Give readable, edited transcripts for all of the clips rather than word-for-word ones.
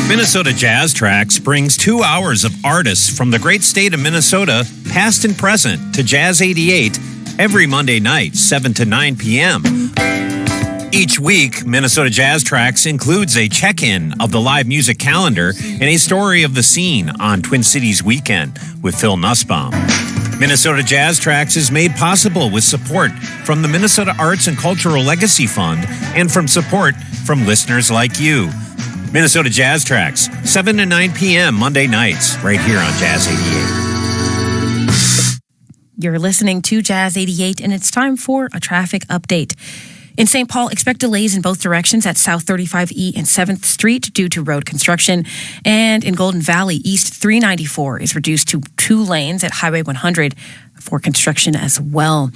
Minnesota Jazz Tracks brings 2 hours of artists from the great state of Minnesota, past and present, to Jazz88 every Monday night, 7 to 9 p.m. Each week, Minnesota Jazz Tracks includes a check-in of the live music calendar and a story of the scene on Twin Cities Weekend with Phil Nussbaum. Minnesota Jazz Tracks is made possible with support from the Minnesota Arts and Cultural Legacy Fund and from support from listeners like you. Minnesota Jazz Tracks, 7 to 9 p.m. Monday nights, right here on Jazz 88. You're listening to Jazz 88, and it's time for a traffic update. In St. Paul, expect delays in both directions at South 35E and 7th Street due to road construction. And in Golden Valley, East 394 is reduced to 2 lanes at Highway 100 for construction as well.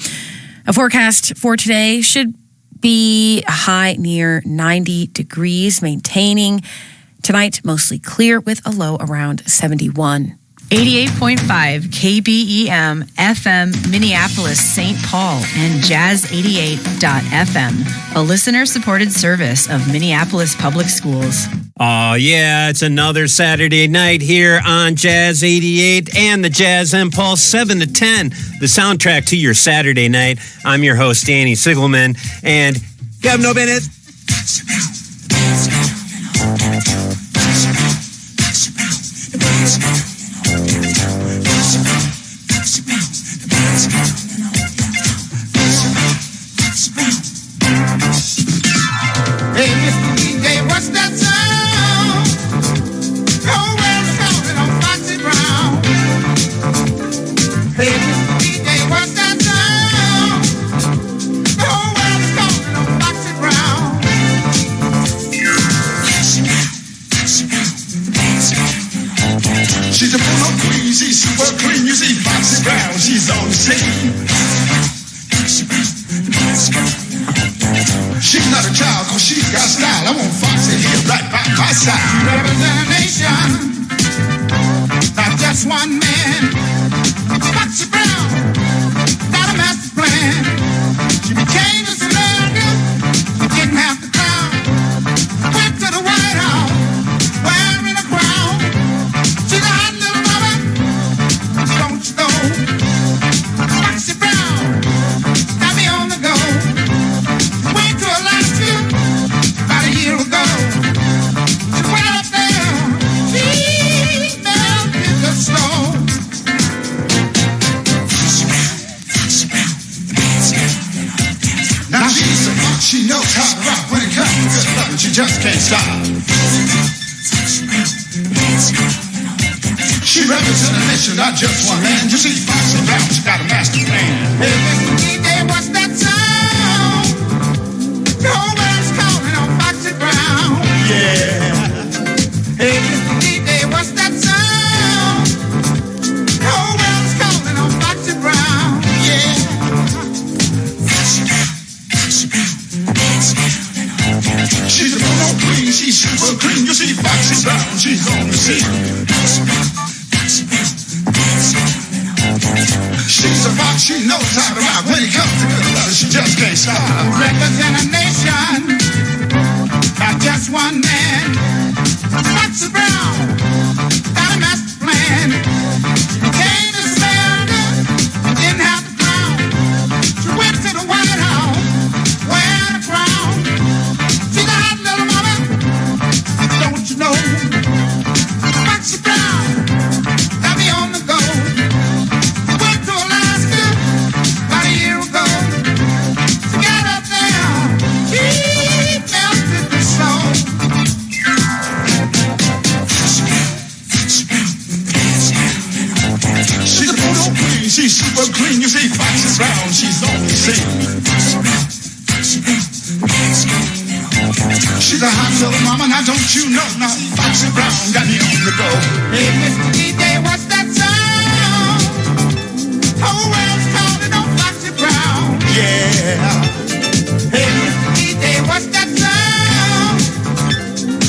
A forecast for today should be a high near 90 degrees, maintaining tonight mostly clear with a low around 71. 88.5 KBEM FM Minneapolis, St. Paul, and Jazz88.FM, a listener-supported service of Minneapolis Public Schools. Oh, yeah, it's another Saturday night here on Jazz 88 and the Jazz Impulse 7 to 10, the soundtrack to your Saturday night. I'm your host, Danny Sigelman, and you have no minute. Hey, Mr. DJ, what's that sound? Oh, well, it's calling on Foxy Brown. Hey, Mr. DJ, what's that sound? Oh, well, it's calling on Foxy Brown. She's a full queen, she's super clean. You see Foxy Brown, she's on the scene. She's not a child, cause she's got style. I want Foxy here right by my side. Representation, not just one man. Foxy Brown, got a master plan. She became a celebrity, she didn't have the crown. Went to the White House, wearing a crown. She's a hot little woman, don't you know? Foxy Brown, got me on the go. About a year ago, she went up there, she melted the snow. Now she's a fox, she knows how to rock. When it comes to good loving, she just can't stop. She represents a nation, not just one man. You see, Foxy Brown, she got a master plan. Hey, Mr. DJ, what's that sound? Nobody's calling on Foxy Brown. Yeah. Hey, Mr. DJ, what's that sound? Nobody's calling on Foxy Brown. Yeah. She's a full queen, she's super clean. You see Foxy Brown, she's on the scene. She's a fox, she knows how to rock. When it comes to good love, she just can't stop. Represent a nation, not just one man. Foxy Brown, got a master plan. She came to America, didn't have the crown. She went to the White House, wearing a crown. She's a hot little woman, don't you know? Foxy Brown, got me on the go. She's super clean, you see Foxy Brown, she's on the scene. She's a hot little mama, now don't you know, now Foxy Brown got me on the go. Hey, Mr. DJ, what's that sound? Oh, well, it's calling on Foxy Brown. Yeah. Hey, Mr. DJ, what's that sound?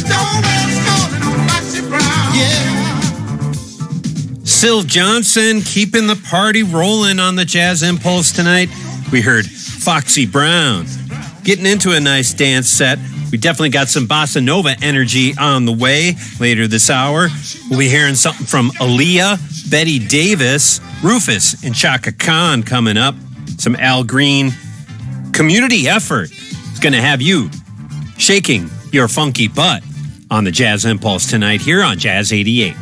Oh, well, it's calling on Foxy Brown. Yeah. Sylv Johnson keeping the party rolling on the Jazz Impulse tonight. We heard Foxy Brown getting into a nice dance set We definitely got some bossa nova energy on the way later this hour. We'll be hearing something from Aaliyah, Betty Davis, Rufus, and Chaka Khan coming up. Some Al Green community effort. It's going to have you shaking your funky butt on the Jazz Impulse tonight here on Jazz 88.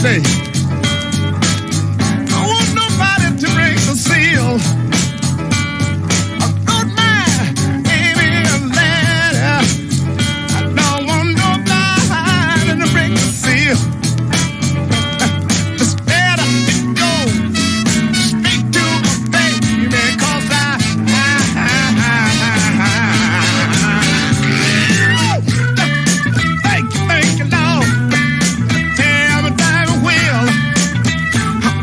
today. I want nobody to break the seal. I wrote my baby a letter. I don't want nobody to break the seal. It's better to go straight to the baby, 'cause thank you, Lord. Tell me, drive a wheel.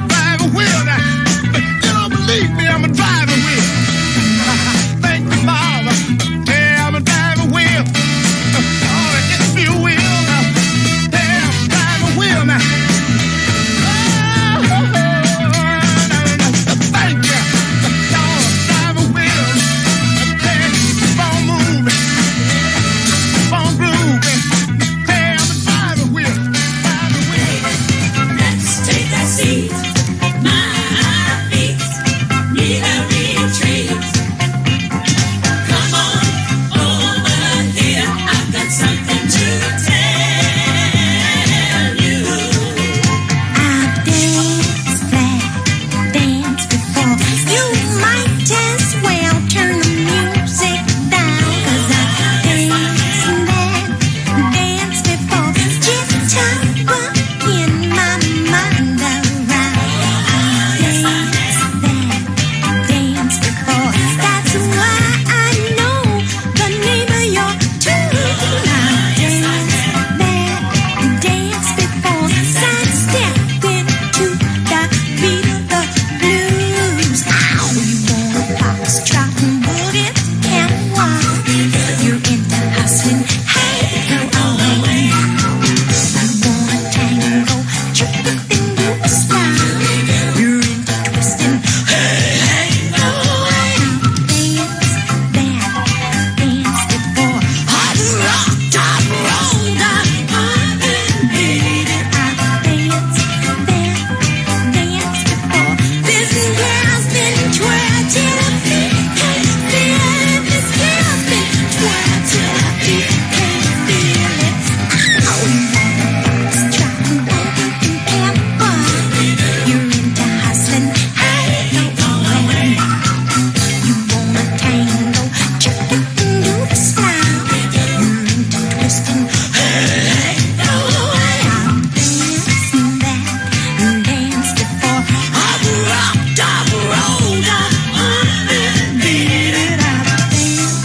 Drive a wheel now. You don't believe me, I'm a drive a wheel. Thank you, Mama. Tell me, drive a wheel. Oh, if you will. Tell me, drive a wheel now. Thank you. Lord, drive a wheel. Keep on moving. Keep on grooving. Tell me, drive a wheel. Drive a wheel. Let's take that seat. My feet need a retreat. Come on over here. I've got something to tell you. I've danced that dance before. You might as well turn the music down, 'cause I've danced that dance before. Just in my mind around. I've danced that dance before. That's why I know the name of your tune. I've danced that dance before. Sidestepping to the beat of the blues. Ow, you wanna foxtrot and boogie and walk. You're into hustling, hey, go on. You wanna tango, tripping into a style. You're into twisting, hey, go on. Dance that dance before. Hot rock, top rolled up, up and beat it. I've danced that dance before. This girl's been twirled till her feet can't feel it. This girl's been twirled till her feet can't feel it. Ow, you wanna foxtrot and boogie and walk. You're into hustling, hey, go on. You wanna tango, tripping into the style. You're into twisting, hey, go on. I've danced that dance before. I've rocked, I've rolled, I've beat it. I've danced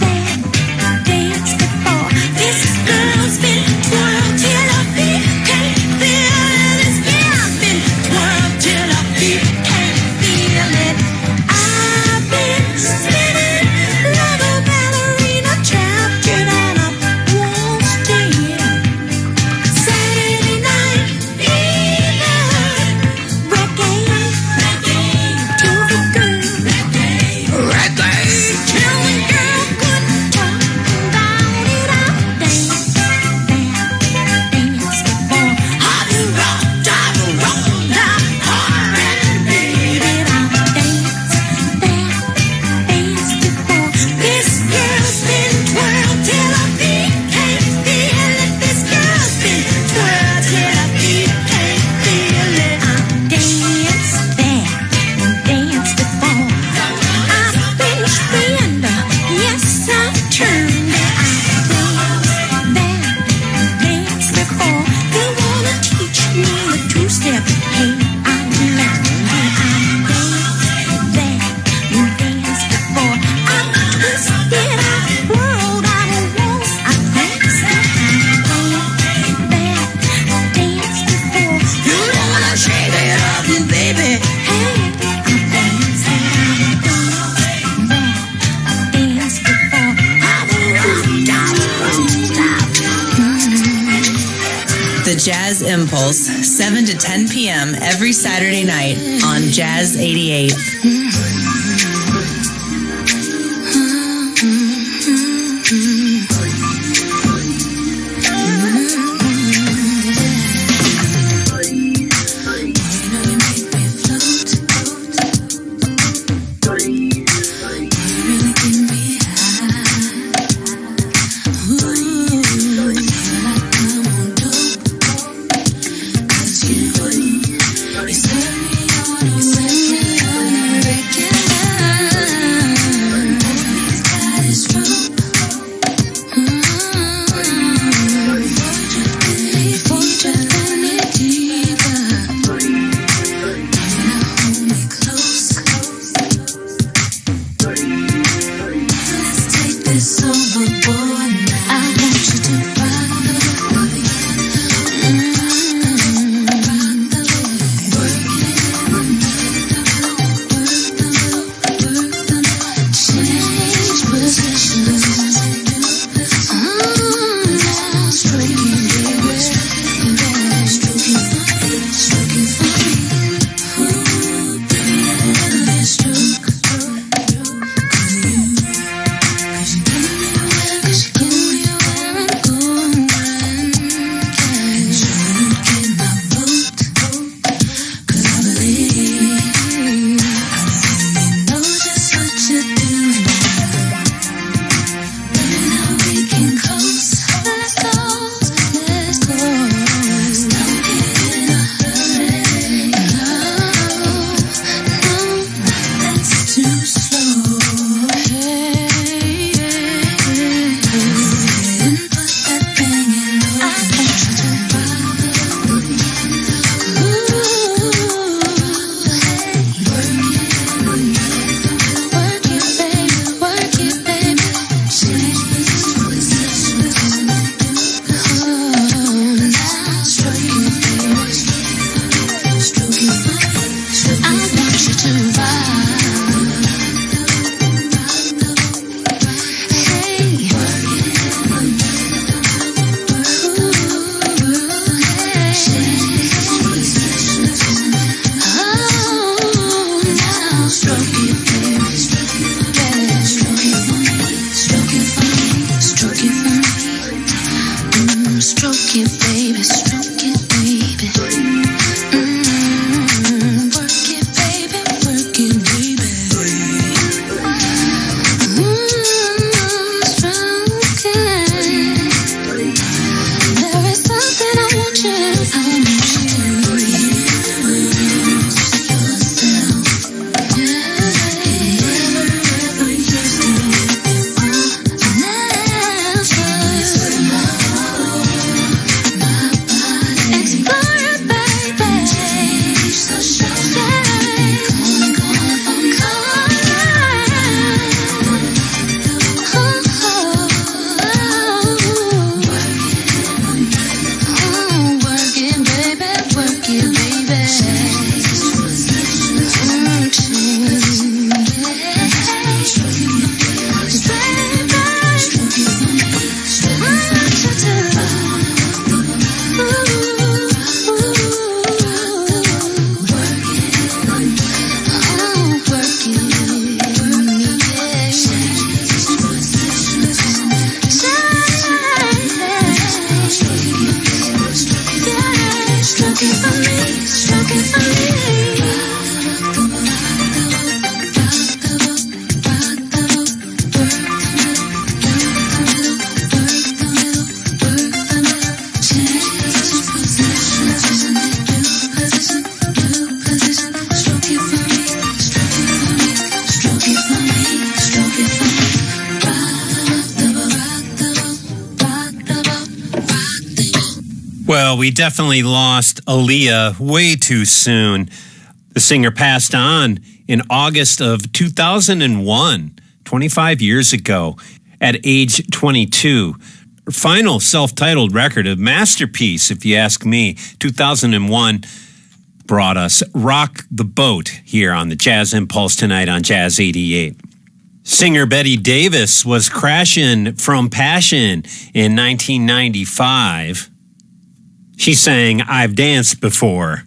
that dance before. This girl's been twirled till her feet can't feel it. This girl's been twirled till her feet can't feel it. I've been spinning like a ballerina trapped in a wall stand. Saturday night fever, reggae to the girl, reggae till the girl couldn't talk about it. I've danced that dance before. I've rocked, I've rolled, I've hard and beat it. I've danced that dance before. This girl's been twirled till her feet can't feel it. This girl's been twirled till her feet can't feel it. I've danced that dance before. I've been spinning, yes, I've turned. I've danced that dance before. You wanna teach me the two-step? Hey, I've learned. I've danced that dance before. I've twisted, I've whirled, I've waltzed, I've danced that dance before. You wanna shake it up, baby? Hey, I've danced that dance before. I've rocked, I've rolled, The Jazz Impulse, 7 to 10 p.m. every Saturday night on Jazz88. Ooh, I feel like I'm on dope. 'Cause you baby, stroke it, baby. Work it, baby, work it, baby. Stroke it. There is something I want you. I want Well, we definitely lost Aaliyah way too soon. The singer passed on in August of 2001, 25 years ago, at age 22. Her final self-titled record, a masterpiece, if you ask me, 2001, brought us Rock the Boat here on the Jazz Impulse tonight on Jazz 88. Singer Betty Davis was crashing from Passion in 1995. She sang I've Danced Before.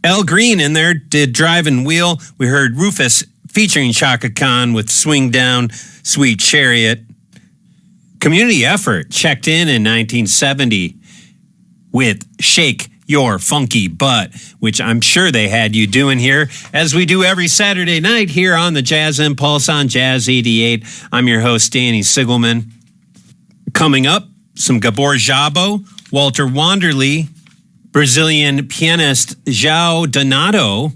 El Green in there did Drive and Wheel. We heard Rufus featuring Chaka Khan with Swing Down, Sweet Chariot. Community Effort checked in 1970 with Shake Your Funky Butt, which I'm sure they had you doing here, as we do every Saturday night here on the Jazz Impulse on Jazz 88. I'm your host, Danny Sigelman. Coming up, some Gabor Szabo, Walter Wanderley, Brazilian pianist João Donato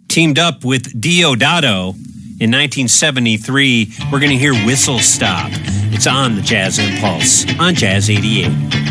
teamed up with Deodato in 1973. We're going to hear Whistle Stop. It's on the Jazz Impulse on Jazz 88.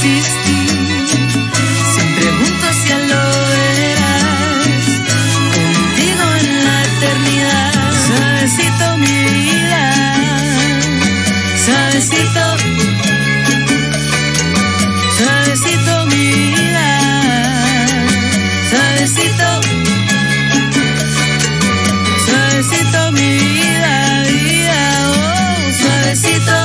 existir. Siempre juntos ya lo verás, contigo en la eternidad. Suavecito mi vida, suavecito, suavecito mi vida, suavecito, suavecito mi vida, vida, oh, suavecito.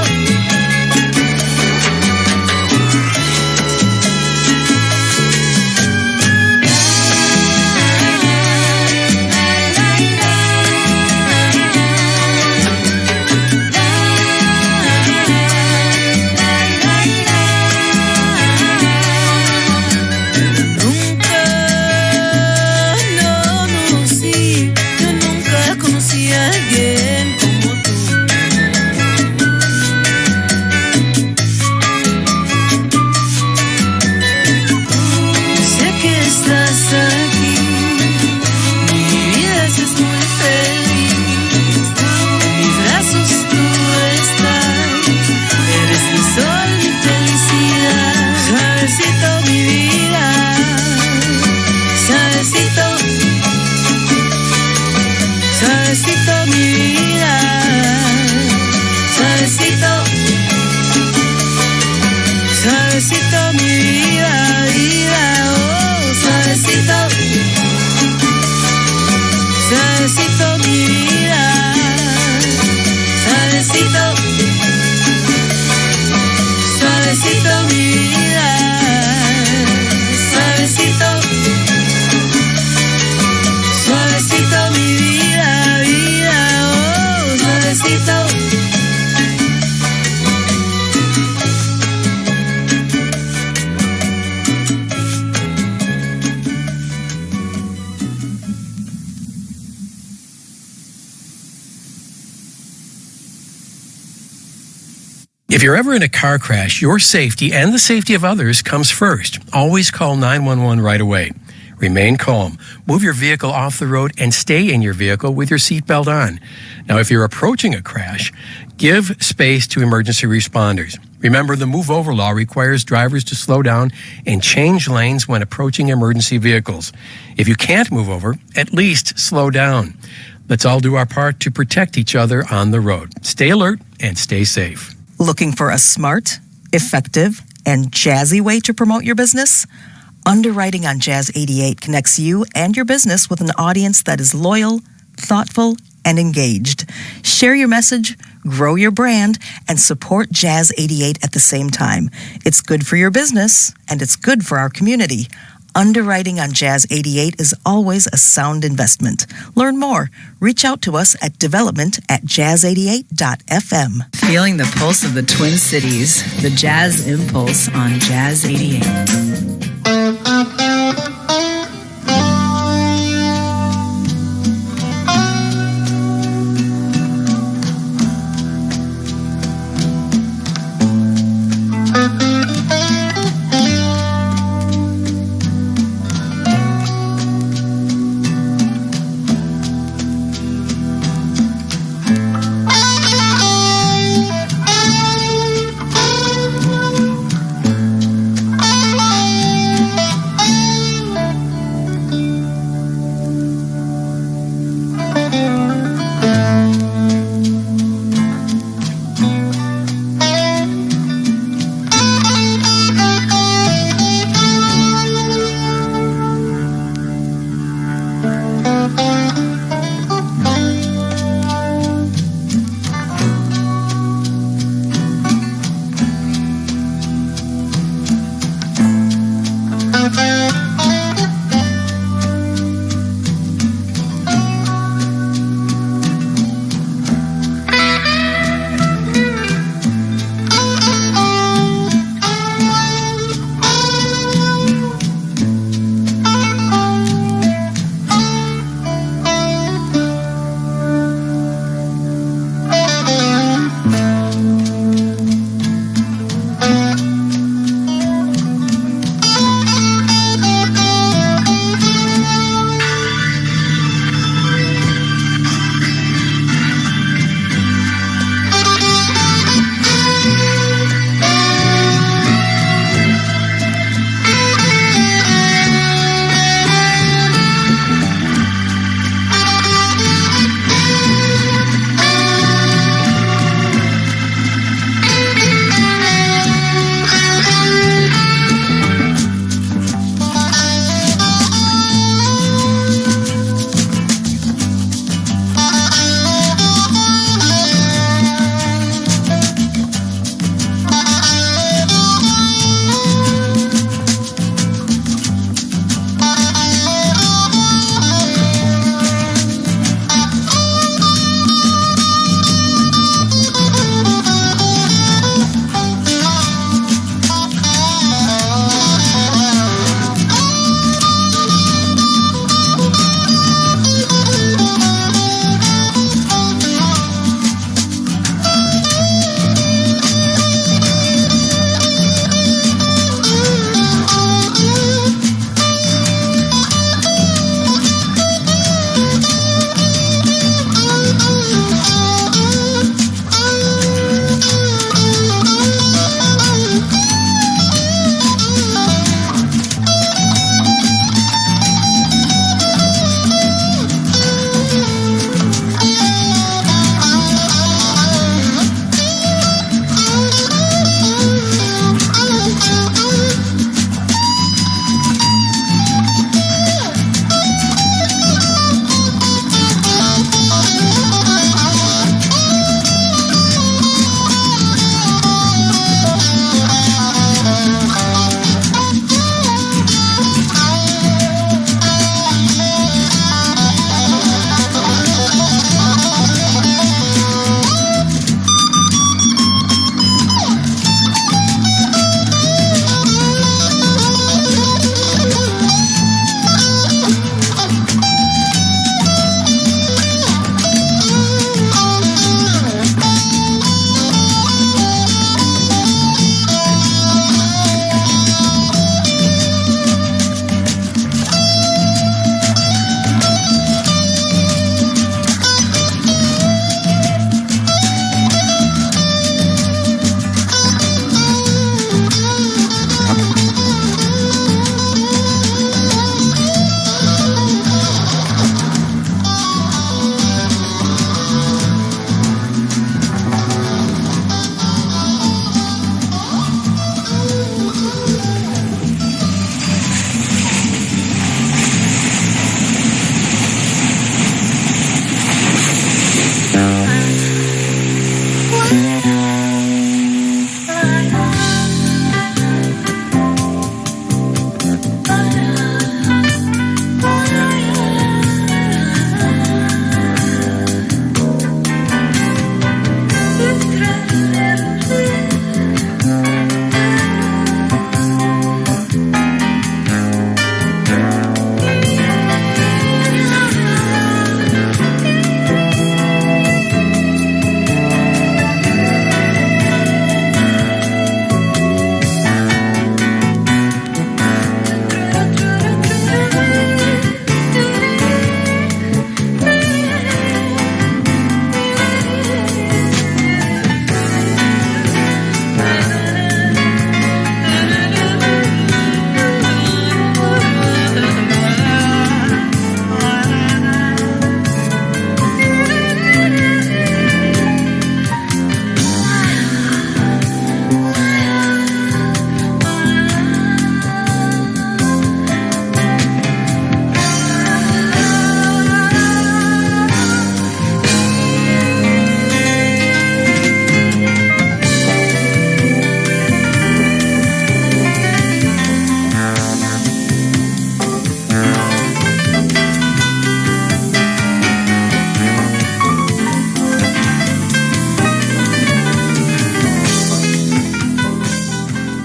Suavecito mi vida, vida, oh, suavecito, suavecito mi vida, suavecito, suavecito mi vida, suavecito, suavecito mi vida, vida, oh, suavecito. If you're ever in a car crash, your safety and the safety of others comes first. Always call 911 right away. Remain calm. Move your vehicle off the road and stay in your vehicle with your seatbelt on. Now, if you're approaching a crash, give space to emergency responders. Remember, the move over law requires drivers to slow down and change lanes when approaching emergency vehicles. If you can't move over, at least slow down. Let's all do our part to protect each other on the road. Stay alert and stay safe. Looking for a smart, effective, and jazzy way to promote your business? Underwriting on Jazz88 connects you and your business with an audience that is loyal, thoughtful, and engaged. Share your message, grow your brand, and support Jazz88 at the same time. It's good for your business, and it's good for our community. Underwriting on Jazz88 is always a sound investment. Learn more. Reach out to us at development@jazz88.fm. Feeling the pulse of the Twin Cities, the Jazz Impulse on Jazz 88.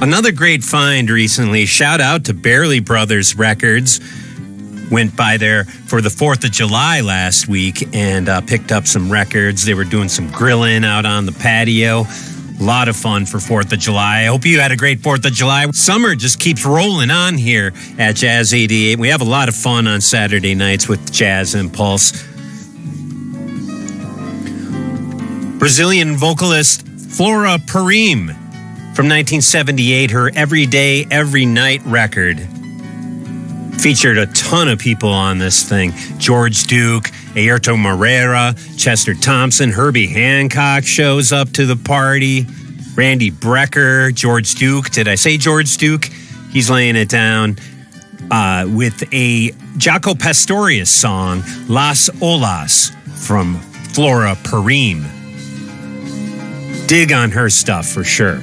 Another great find recently. Shout out to Barely Brothers Records. Went by there for the 4th of July last week and picked up some records. They were doing some grilling out on the patio. A lot of fun for 4th of July. I hope you had a great 4th of July. Summer just keeps rolling on here at Jazz 88. We have a lot of fun on Saturday nights with Jazz Impulse. Brazilian vocalist Flora Purim from 1978, her Every Day, Every Night record. Featured a ton of people on this thing. George Duke, Ayrton Moreira, Chester Thompson, Herbie Hancock shows up to the party. Randy Brecker, George Duke. Did I say George Duke? He's laying it down with a Jaco Pastorius song, Las Olas, from Flora Purim. Dig on her stuff for sure.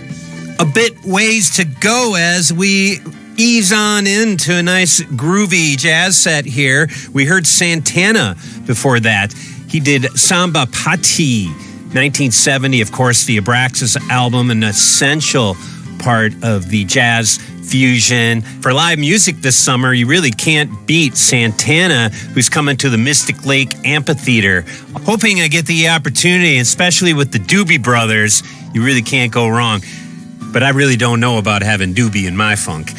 A bit ways to go as we ease on into a nice groovy jazz set here. We heard Santana before that. He did Samba Pati, 1970, of course, the Abraxas album, an essential part of the jazz fusion. For live music this summer, you really can't beat Santana, who's coming to the Mystic Lake Amphitheater. Hoping I get the opportunity, especially with the Doobie Brothers, you really can't go wrong. But I really don't know about having Doobie in my funk.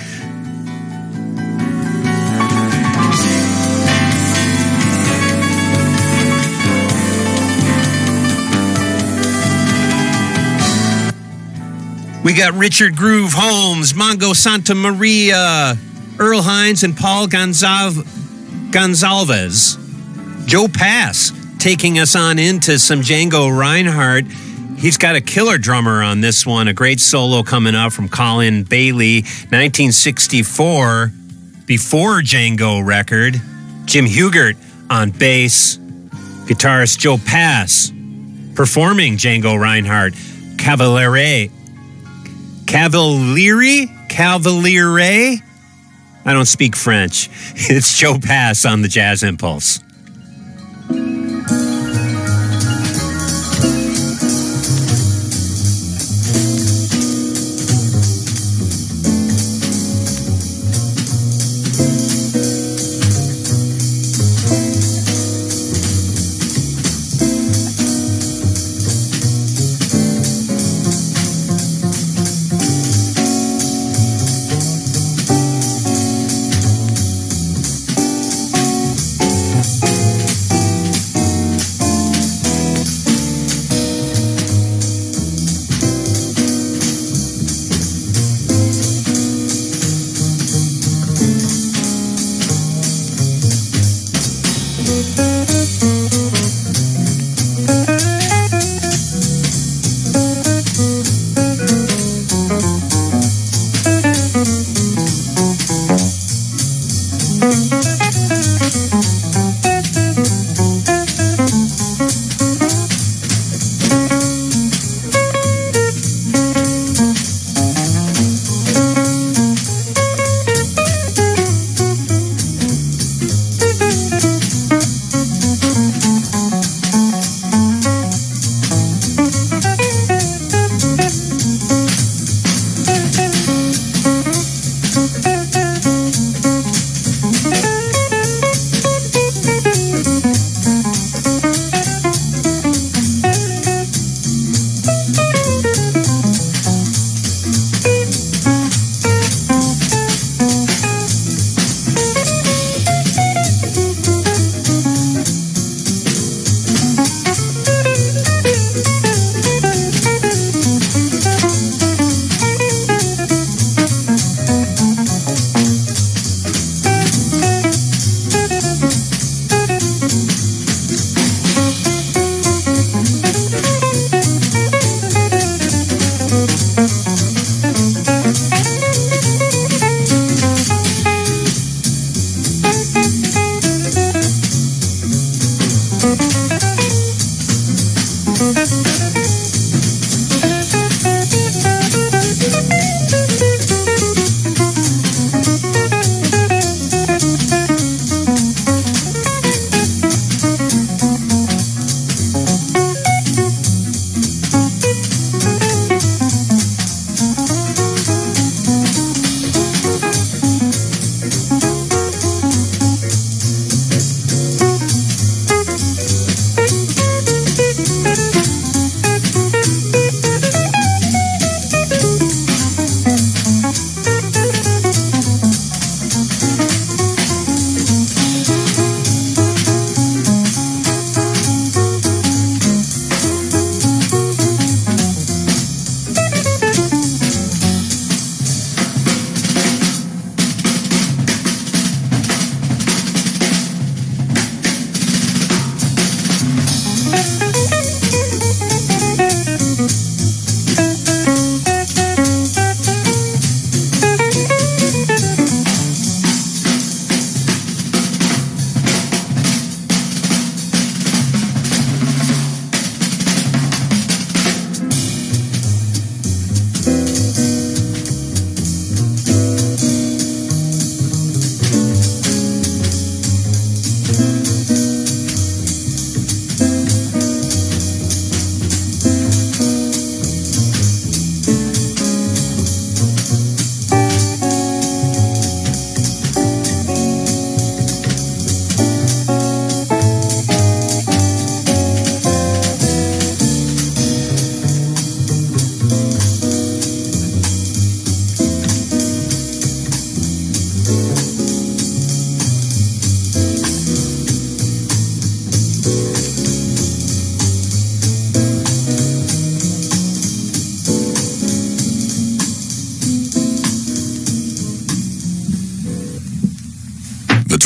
We got Richard Groove Holmes, Mongo Santa Maria, Earl Hines, and Paul Gonzalez. Joe Pass taking us on into some Django Reinhardt. He's got a killer drummer on this one, a great solo coming out from Colin Bailey, 1964, before Django record. Jim Hugert on bass, guitarist Joe Pass performing Django Reinhardt, Cavaliere. I don't speak French. It's Joe Pass on the Jazz Impulse.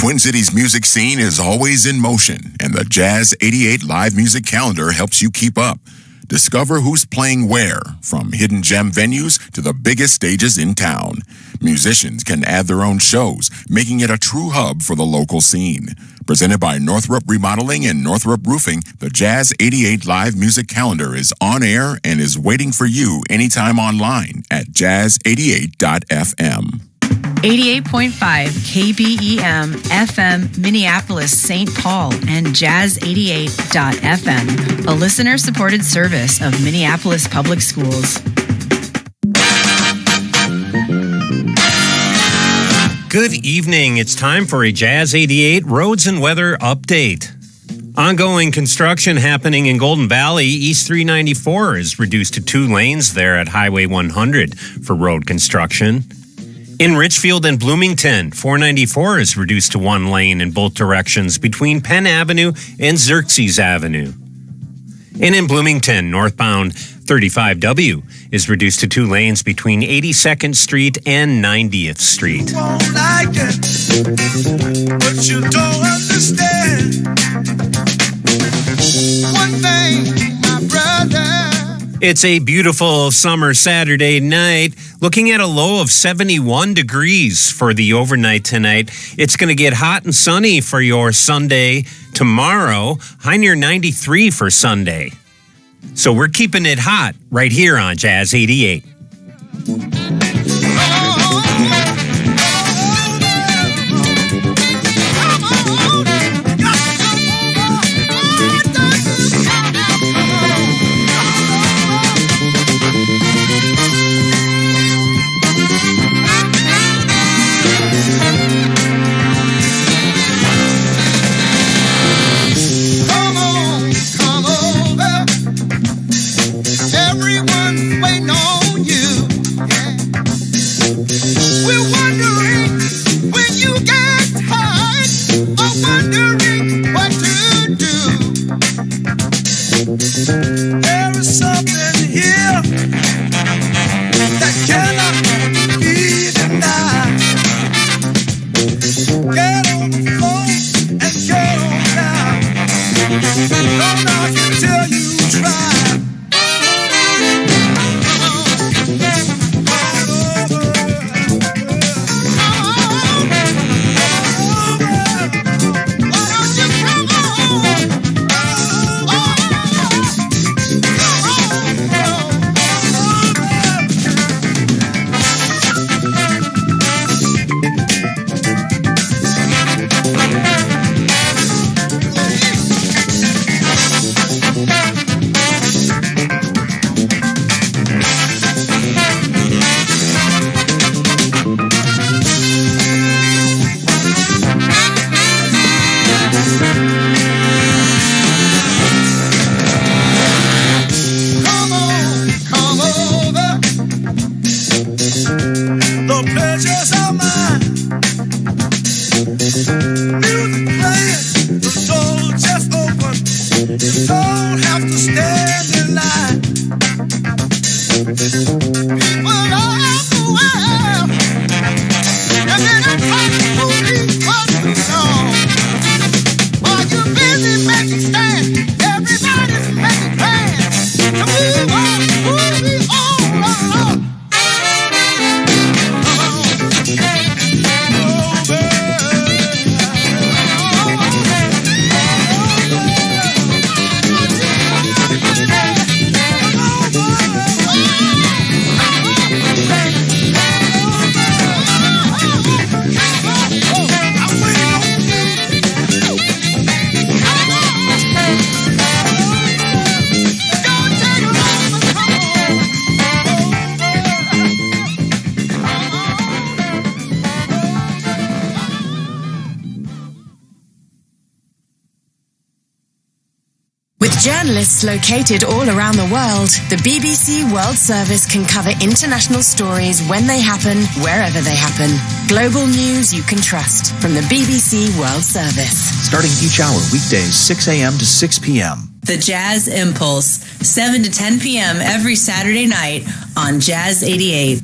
Twin Cities music scene is always in motion, and the Jazz 88 live music calendar helps you keep up. Discover who's playing where, from hidden gem venues to the biggest stages in town. Musicians can add their own shows, making it a true hub for the local scene. Presented by Northrop Remodeling and Northrop Roofing, the Jazz 88 live music calendar is on air and is waiting for you anytime online at jazz88.fm. 88.5 KBEM FM Minneapolis, St. Paul, and Jazz88.fm, a listener-supported service of Minneapolis Public Schools. Good evening. It's time for a Jazz 88 Roads and Weather Update. Ongoing construction happening in Golden Valley. East 394 is reduced to 2 lanes there at Highway 100 for road construction. In Richfield and Bloomington, 494 is reduced to 1 lane in both directions between Penn Avenue and Xerxes Avenue. And in Bloomington, northbound 35W is reduced to 2 lanes between 82nd Street and 90th Street. You won't like it, but you don't understand. One thing, my brother. It's a beautiful summer Saturday night. Looking at a low of 71 degrees for the overnight tonight. It's going to get hot and sunny for your Sunday tomorrow. High near 93 for Sunday. So we're keeping it hot right here on Jazz 88. There is something here that cannot be denied. Get on the floor and get on down. Don't knock until you try. Journalists located all around the world, the BBC World Service can cover international stories when they happen, wherever they happen. Global news you can trust from the BBC World Service. Starting each hour, weekdays, 6 a.m. to 6 p.m. The Jazz Impulse, 7 to 10 p.m. every Saturday night on Jazz 88.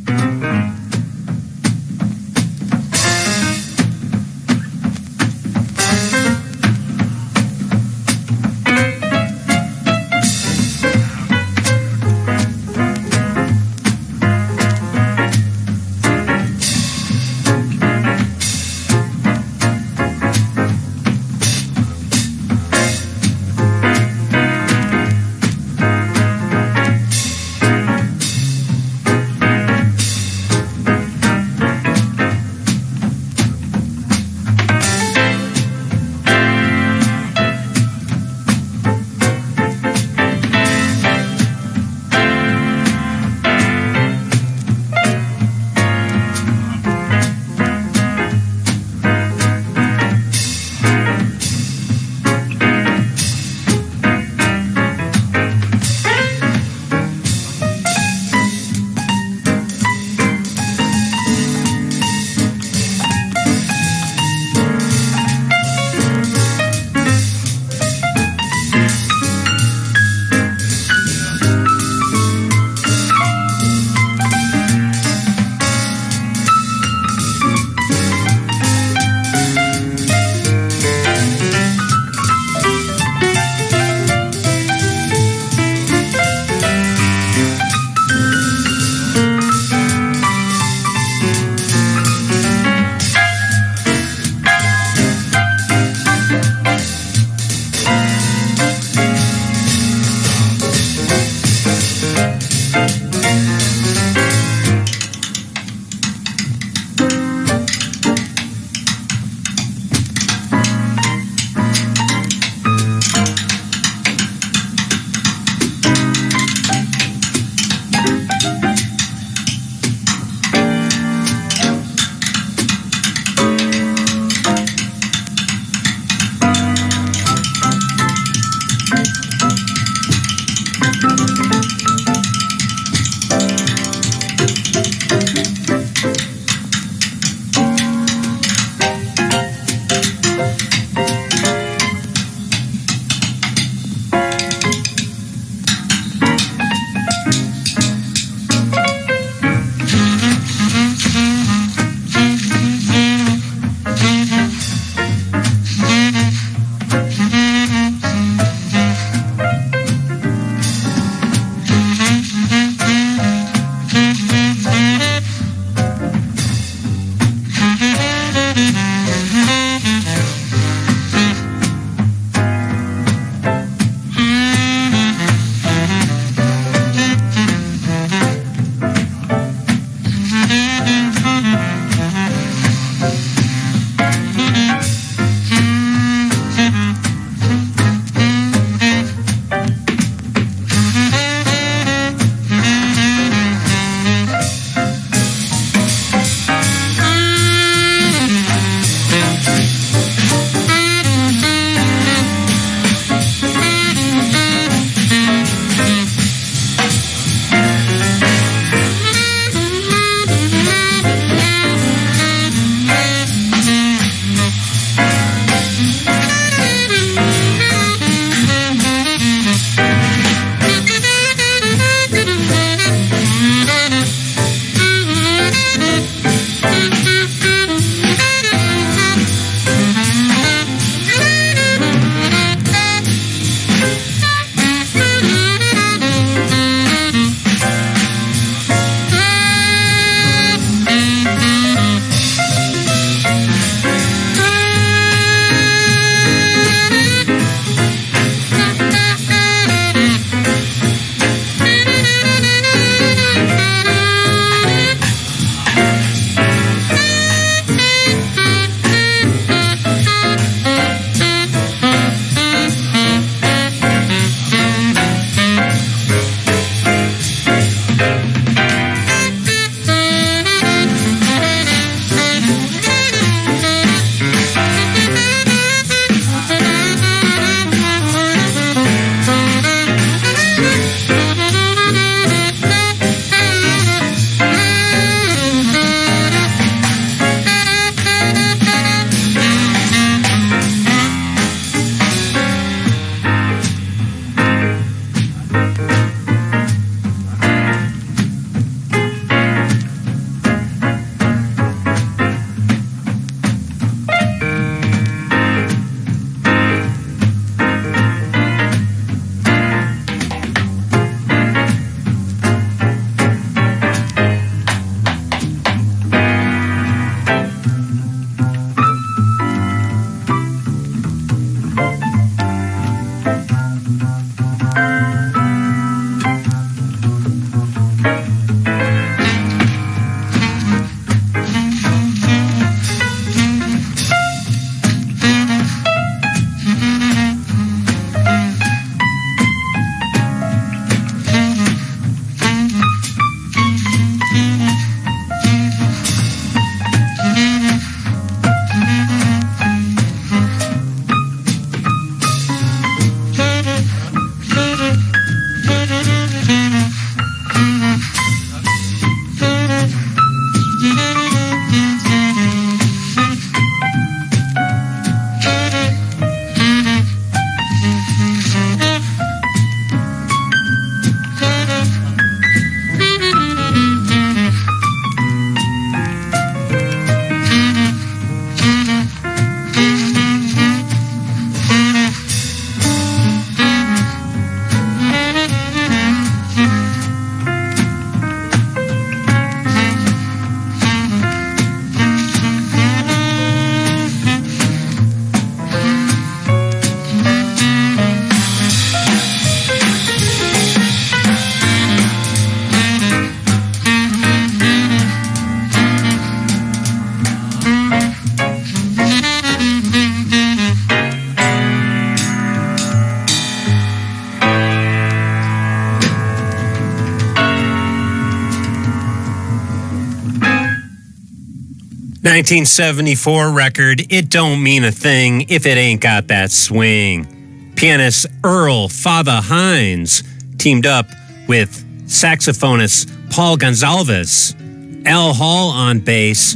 1974 record, It Don't Mean a Thing If It Ain't Got That Swing. Pianist Earl Father Hines teamed up with saxophonist Paul Gonsalves, Al Hall on bass,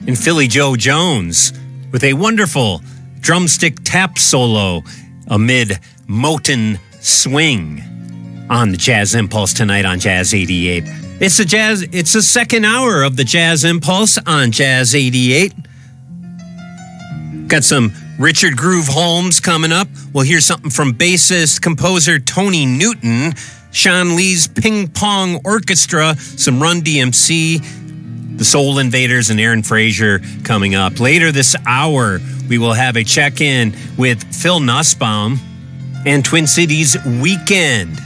and Philly Joe Jones with a wonderful drumstick tap solo amid Motown swing on the Jazz Impulse tonight on Jazz 88. It's the second hour of the Jazz Impulse on Jazz 88. Got some Richard Groove Holmes coming up. We'll hear something from bassist composer Tony Newton, Sean Lee's Ping Pong Orchestra, some Run DMC, the Soul Invaders, and Aaron Frazier coming up. Later this hour, we will have a check-in with Phil Nussbaum and Twin Cities Weekend.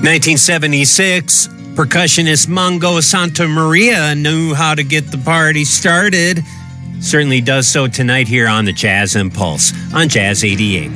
1976, percussionist Mongo Santa Maria knew how to get the party started. Certainly does so tonight here on the Jazz Impulse on Jazz 88.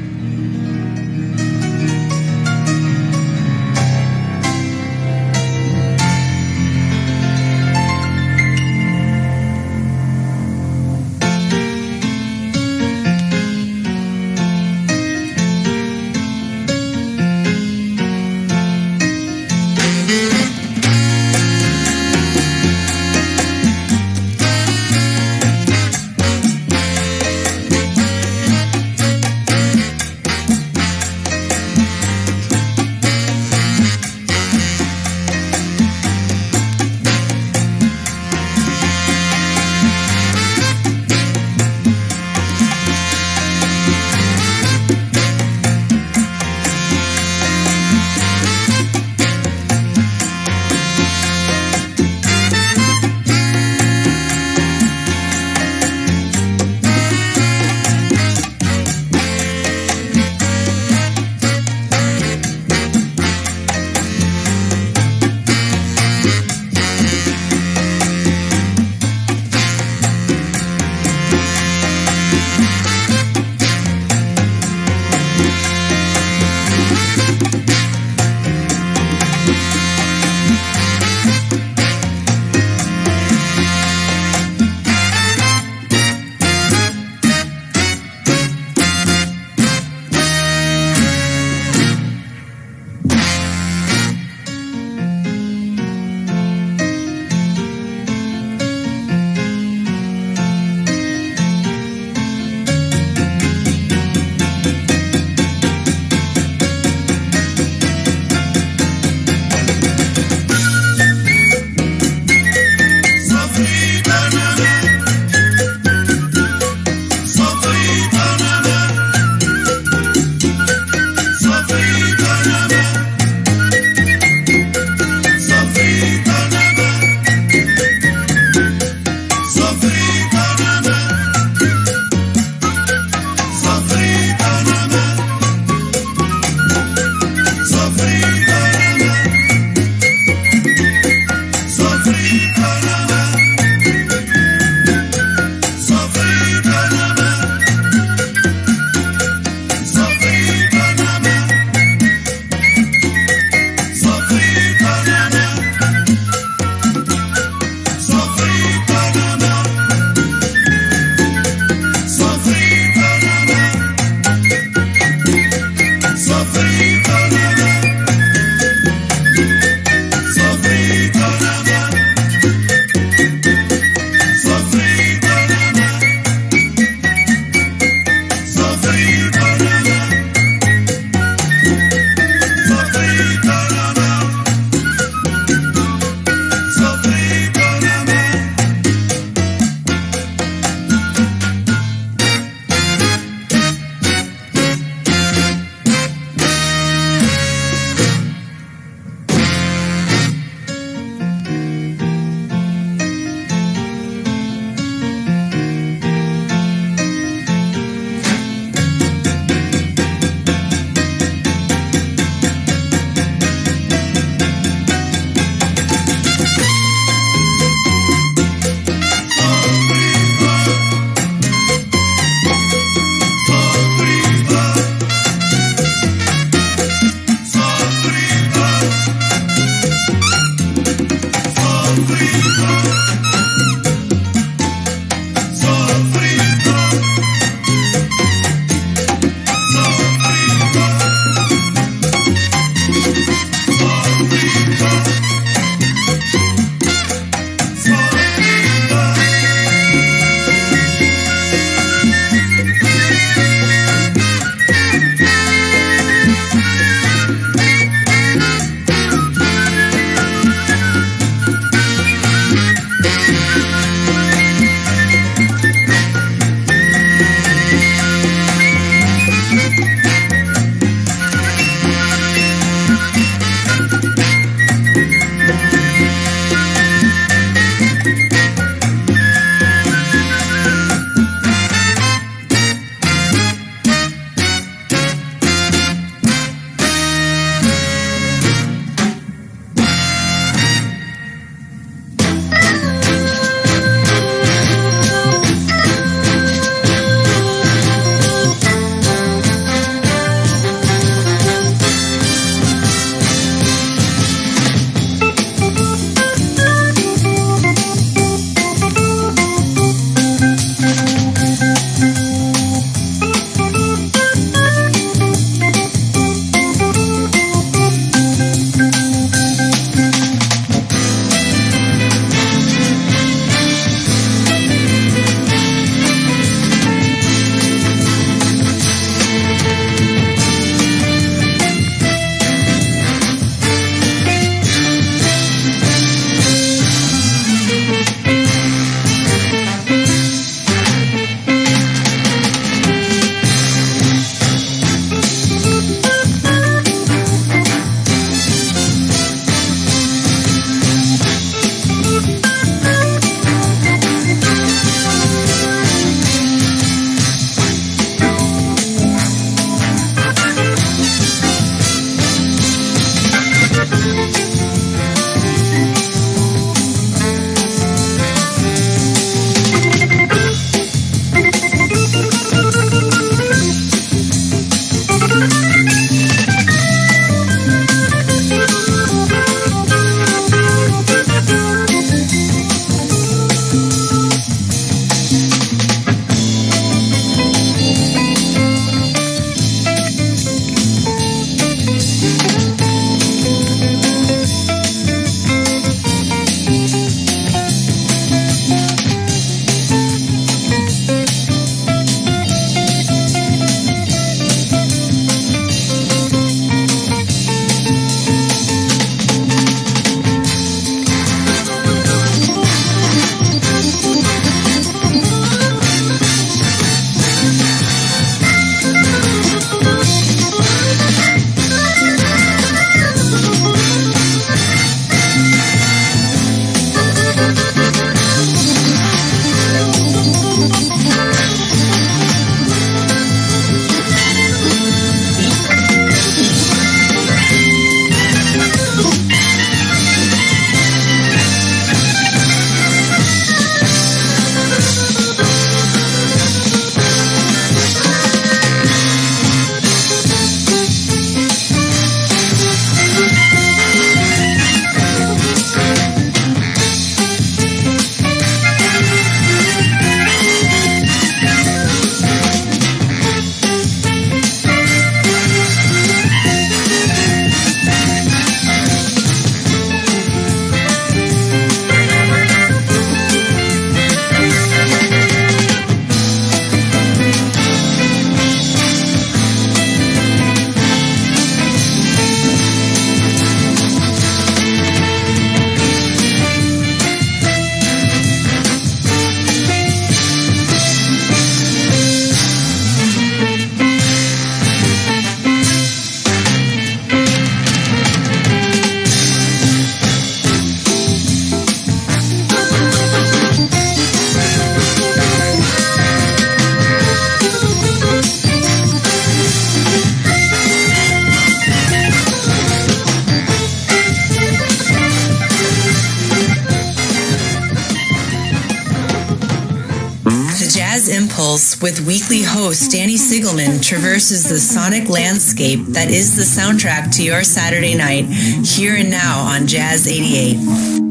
Jazz Impulse with weekly host Danny Sigelman traverses the sonic landscape that is the soundtrack to your Saturday night, here and now on Jazz 88.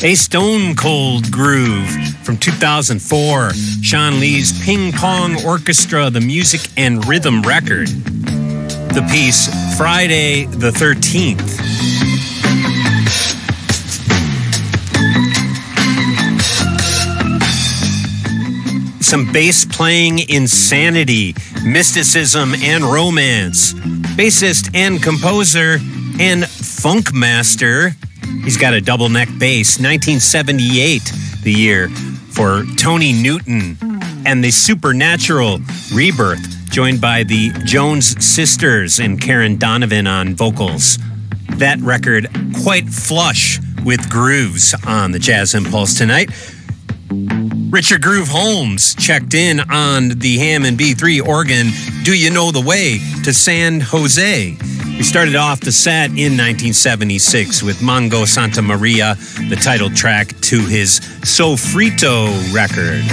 A Stone Cold Groove from 2004. Sean Lee's Ping Pong Orchestra, the music and rhythm record. The piece Friday the 13th. Some bass playing insanity, mysticism, and romance. Bassist and composer and funk master. He's got a double neck bass, 1978, the year for Tony Newton, and the Supernatural Rebirth, joined by the Jones Sisters and Karen Donovan on vocals. That record quite flush with grooves on the Jazz Impulse tonight. Richard Groove Holmes checked in on the Hammond B3 organ, Do You Know the Way to San Jose? We started off the set in 1976 with Mongo Santa Maria, the title track to his Sofrito record.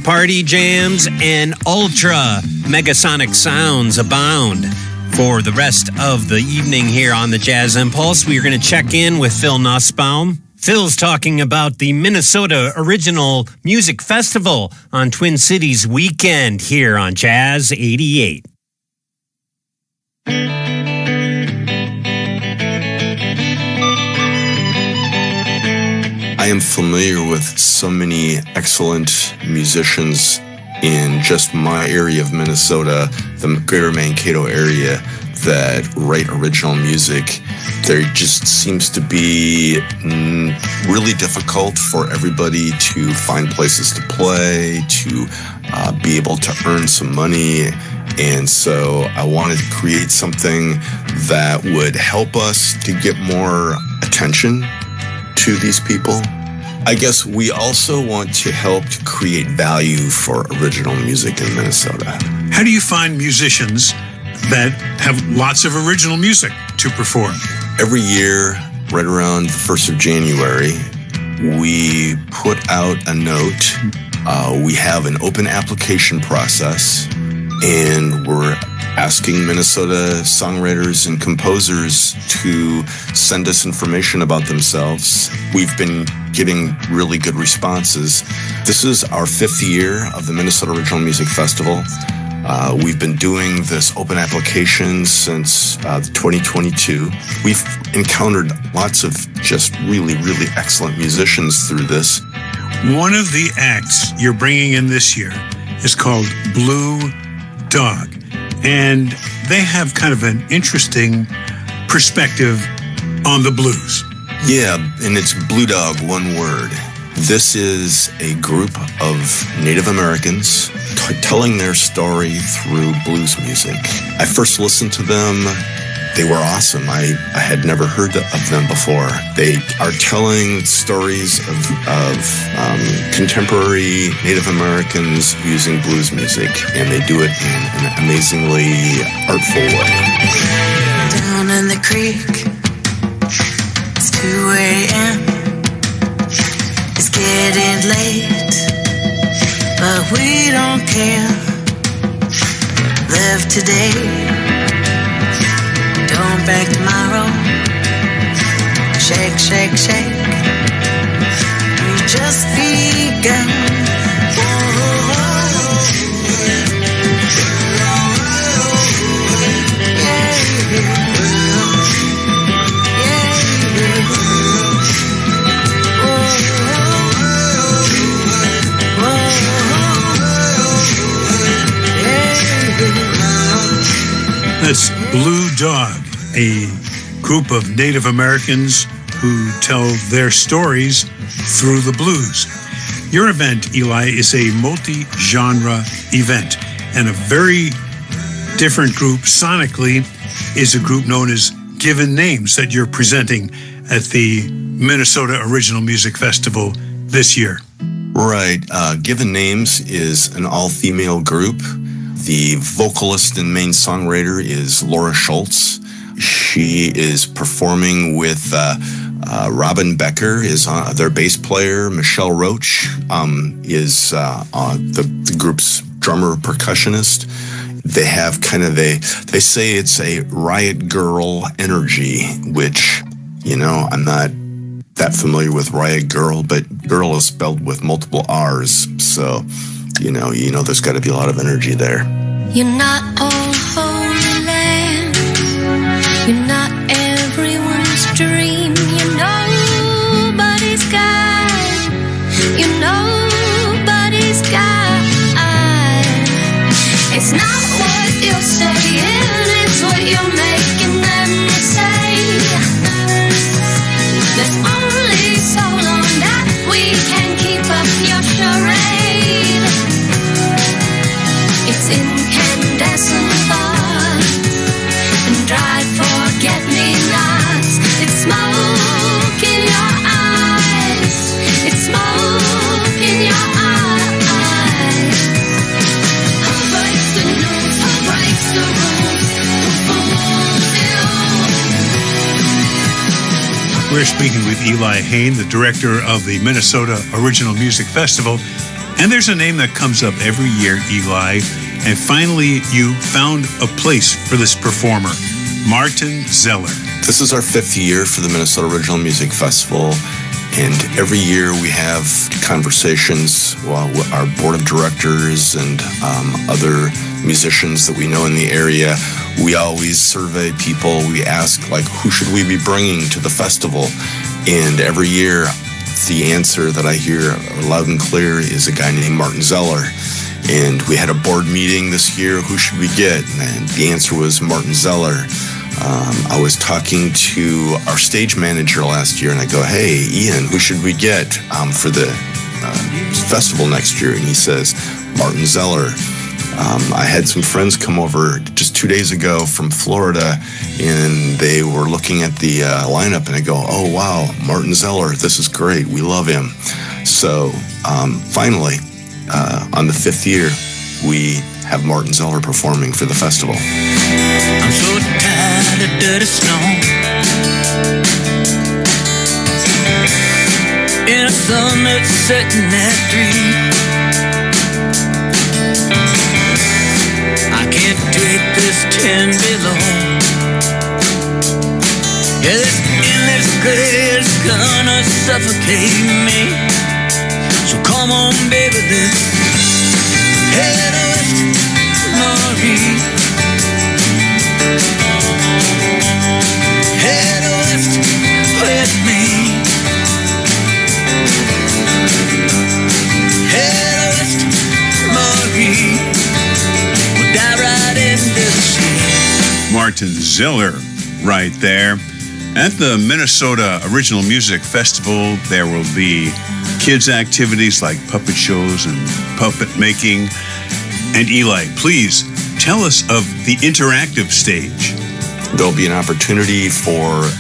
Party jams and ultra megasonic sounds abound. For the rest of the evening here on the Jazz Impulse, we are going to check in with Phil Nussbaum. Phil's talking about the Minnesota Original Music Festival on Twin Cities weekend here on Jazz 88. I am familiar with so many excellent musicians in just my area of Minnesota, the greater Mankato area, that write original music. There just seems to be really difficult for everybody to find places to play, to be able to earn some money. And so I wanted to create something that would help us to get more attention to these people. I guess we also want to help to create value for original music in Minnesota. How do you find musicians that have lots of original music to perform? Every year, right around the 1st of January, we put out a note. We have an open application process, and we're asking Minnesota songwriters and composers to send us information about themselves. We've been getting really good responses. This is our 5th year of the Minnesota Original Music Festival. We've been doing this open application since 2022. We've encountered lots of just really, really excellent musicians through this. One of the acts you're bringing in this year is called Blue Dog. And they have kind of an interesting perspective on the blues. Yeah, and it's Blue Dog, one word. This is a group of Native Americans telling their story through blues music. I first listened to them. They were awesome. I had never heard of them before. They are telling stories of contemporary Native Americans using blues music, and they do it in an amazingly artful way. Down in the creek, it's 2 a.m. It's getting late, but we don't care. Live today. Don't beg tomorrow. Shake, shake, shake. You just begun. That's Blue Dog, a group of Native Americans who tell their stories through the blues. Your event, Eli, is a multi-genre event, and a very different group sonically is a group known as Given Names that you're presenting at the Minnesota Original Music Festival this year. Right. Given Names is an all-female group. The vocalist and main songwriter is Laura Schultz. She is performing with Robin Becker, is their bass player. Michelle Roach is the group's drummer percussionist. they have kind of they say it's a riot girl energy, which, you know, I'm not that familiar with riot girl, but girl is spelled with multiple R's. So, you know, there's got to be a lot of energy there. You're not all holy land. You're not everyone's dream. You're nobody's guide. You're nobody's guide. It's not what you're saying, it's what you're making them say. There's only so long that we can keep up your charade. It's incandescent thought and dried forget-me-nots. It's smoke in your eyes. It's smoke in your eyes. Who breaks the news? Who breaks the rules? Who fools you? We're speaking with Eli Hain, the director of the Minnesota Original Music Festival. And there's a name that comes up every year, Eli. And finally, you found a place for this performer, Martin Zeller. This is our 5th year for the Minnesota Original Music Festival. And every year we have conversations with our board of directors and other musicians that we know in the area. We always survey people. We ask, like, who should we be bringing to the festival? And every year, the answer that I hear loud and clear is a guy named Martin Zeller. And we had a board meeting this year. Who should we get? And the answer was Martin Zeller. I was talking to our stage manager last year, and I go, "Hey, Ian, who should we get for the festival next year?" And he says, "Martin Zeller." I had some friends come over just 2 days ago from Florida, and they were looking at the lineup, and I go, "Oh, wow, Martin Zeller, this is great. We love him." So finally, on the 5th year, we have Martin Zeller performing for the festival. I'm so tired of dirty snow in a sun that's setting at 3. I can't take this 10 below. Yeah, this endless gray is gonna suffocate me. So come on, baby, let's head west, Marie. Head west with me. Head west, Marie. We'll dive right into the sea. Martin Zeller right there. At the Minnesota Original Music Festival, there will be kids' activities like puppet shows and puppet making. And Eli, please tell us of the interactive stage. There'll be an opportunity for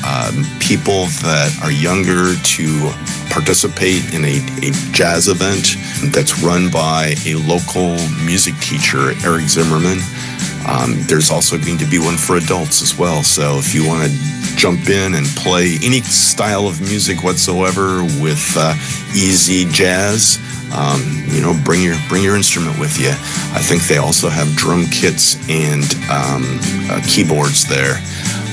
people that are younger to participate in a jazz event that's run by a local music teacher, Eric Zimmerman. There's also going to be one for adults as well. So if you want to jump in and play any style of music whatsoever with easy jazz, bring your instrument with you. I think they also have drum kits and keyboards there.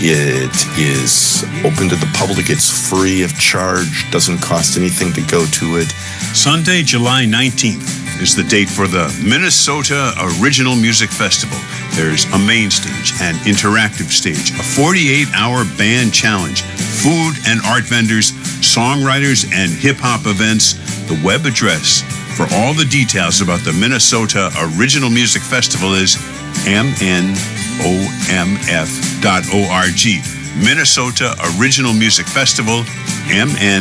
It is open to the public. It's free of charge. Doesn't cost anything to go to it. Sunday, July 19th is the date for the Minnesota Original Music Festival. There's a main stage, an interactive stage, a 48-hour band challenge, food and art vendors, songwriters, and hip-hop events. The web address for all the details about the Minnesota Original Music Festival is MNOMF.org. Minnesota Original Music Festival, MNOMF.org.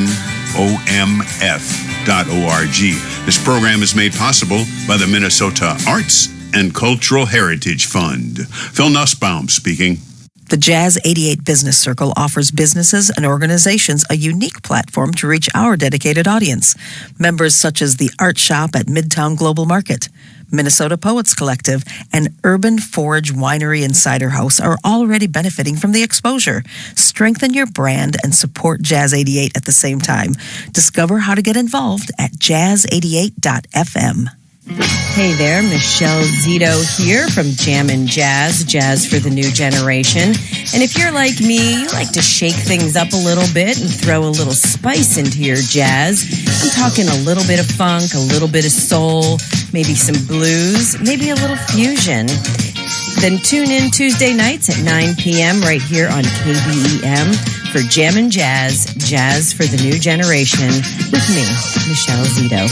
This program is made possible by the Minnesota Arts and Cultural Heritage Fund. Phil Nussbaum speaking. The Jazz88 Business Circle offers businesses and organizations a unique platform to reach our dedicated audience. Members such as the Art Shop at Midtown Global Market, Minnesota Poets Collective, and Urban Forge Winery and Cider House are already benefiting from the exposure. Strengthen your brand and support Jazz88 at the same time. Discover how to get involved at jazz88.fm. Hey there, Michelle Zito here from Jammin' Jazz, Jazz for the New Generation. And if you're like me, you like to shake things up a little bit and throw a little spice into your jazz. I'm talking a little bit of funk, a little bit of soul, maybe some blues, maybe a little fusion. Then tune in Tuesday nights at 9 p.m. right here on KBEM for Jammin' Jazz, Jazz for the New Generation with me, Michelle Zito.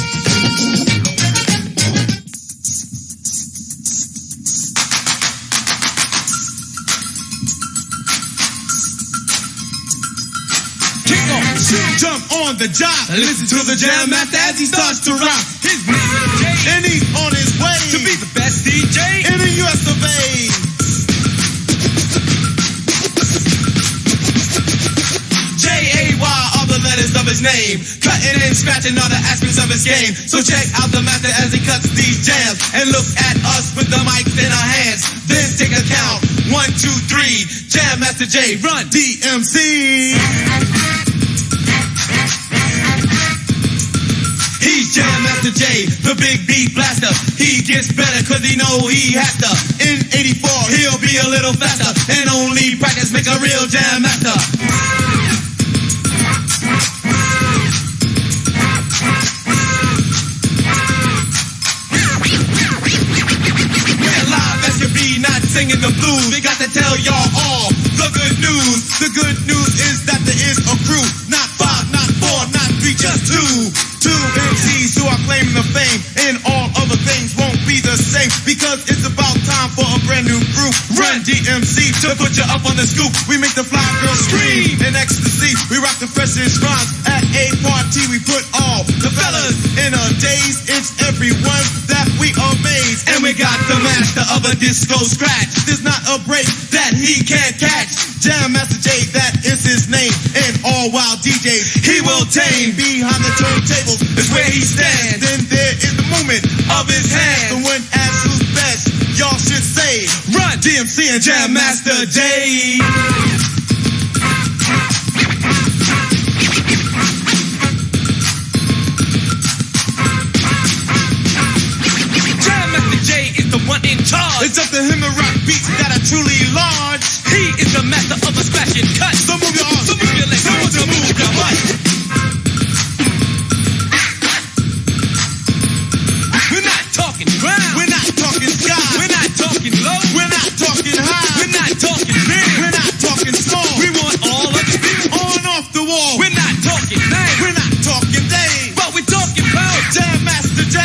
Jump on the job and listen to the jam master as he starts to rock. His name is Jay, and he's on his way to be the best DJ in the US of A. J-A-Y are the letters of his name, cutting and scratching all the aspects of his game. So check out the master as he cuts these jams and look at us with the mics in our hands. Then take a count, 1, 2, 3. Jam Master J, run DMC. He's Jam Master J, the big beat blaster. He gets better cause he know he has to. In 84, he'll be a little faster. And only practice make a real Jam Master. We're live as you be, not singing the blues. We got to tell y'all all the good news. The good news is that there is a crew. Not 5, not 4, not 3, just 2. Two MCs who are claiming the fame, and all other things won't be the same because it's about time for a brand new group. Run DMC to put you up on the scoop. We make the fly girls scream in ecstasy. We rock the freshest rhymes at a party. We put all the fellas in a daze. It's everyone that we amaze. And we got the master of a disco scratch. There's not a break that he can't catch. Jam Master J, that is his name. And all wild DJs he will tame. Behind the turntables is where he stands. Then there is the movement of his hands. And when asked who's best, y'all should say, run DMC and Jam Master J. Jam Master J is the one in charge. It's up to him to rock beats that are truly large. He is the master of a scratch and cut. So move your arms, so move your legs, so move your butt. We're not talking ground. We're not talking sky. We're not talking low. We're not talking high. We're not talking big. We're not talking small. We want all of it on off the wall. We're not talking night. We're not talking day. But we're talking about Jam Master J.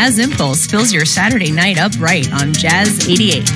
Jazz Impulse fills your Saturday night up right on Jazz 88.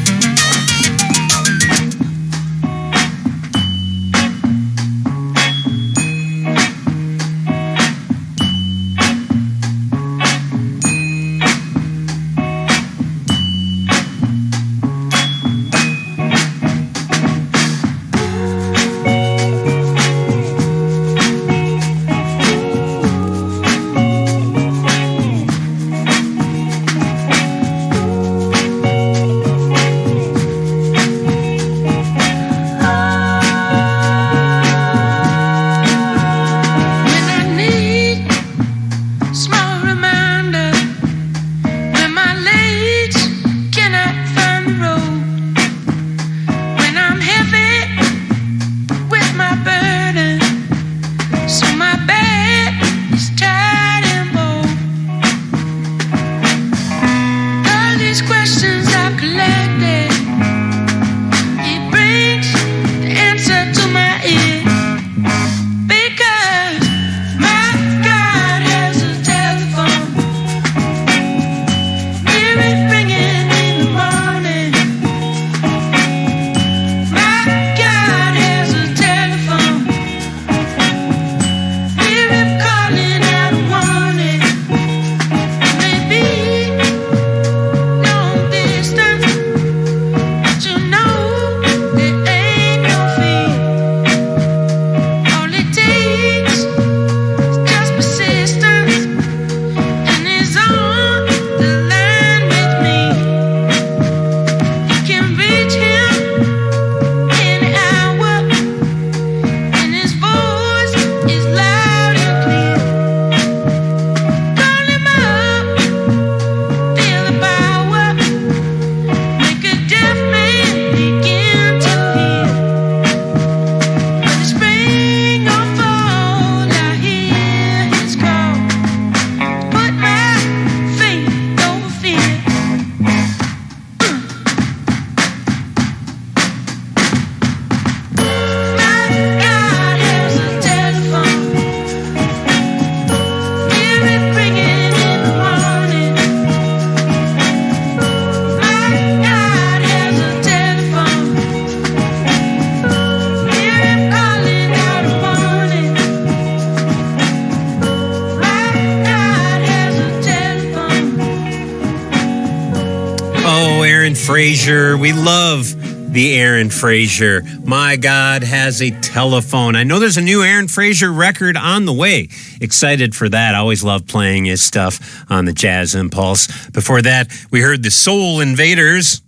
Frazier. We love the Aaron Frazier. My God has a telephone. I know there's a new Aaron Frazier record on the way. Excited for that. I always love playing his stuff on the Jazz Impulse. Before that, we heard the Soul Invaders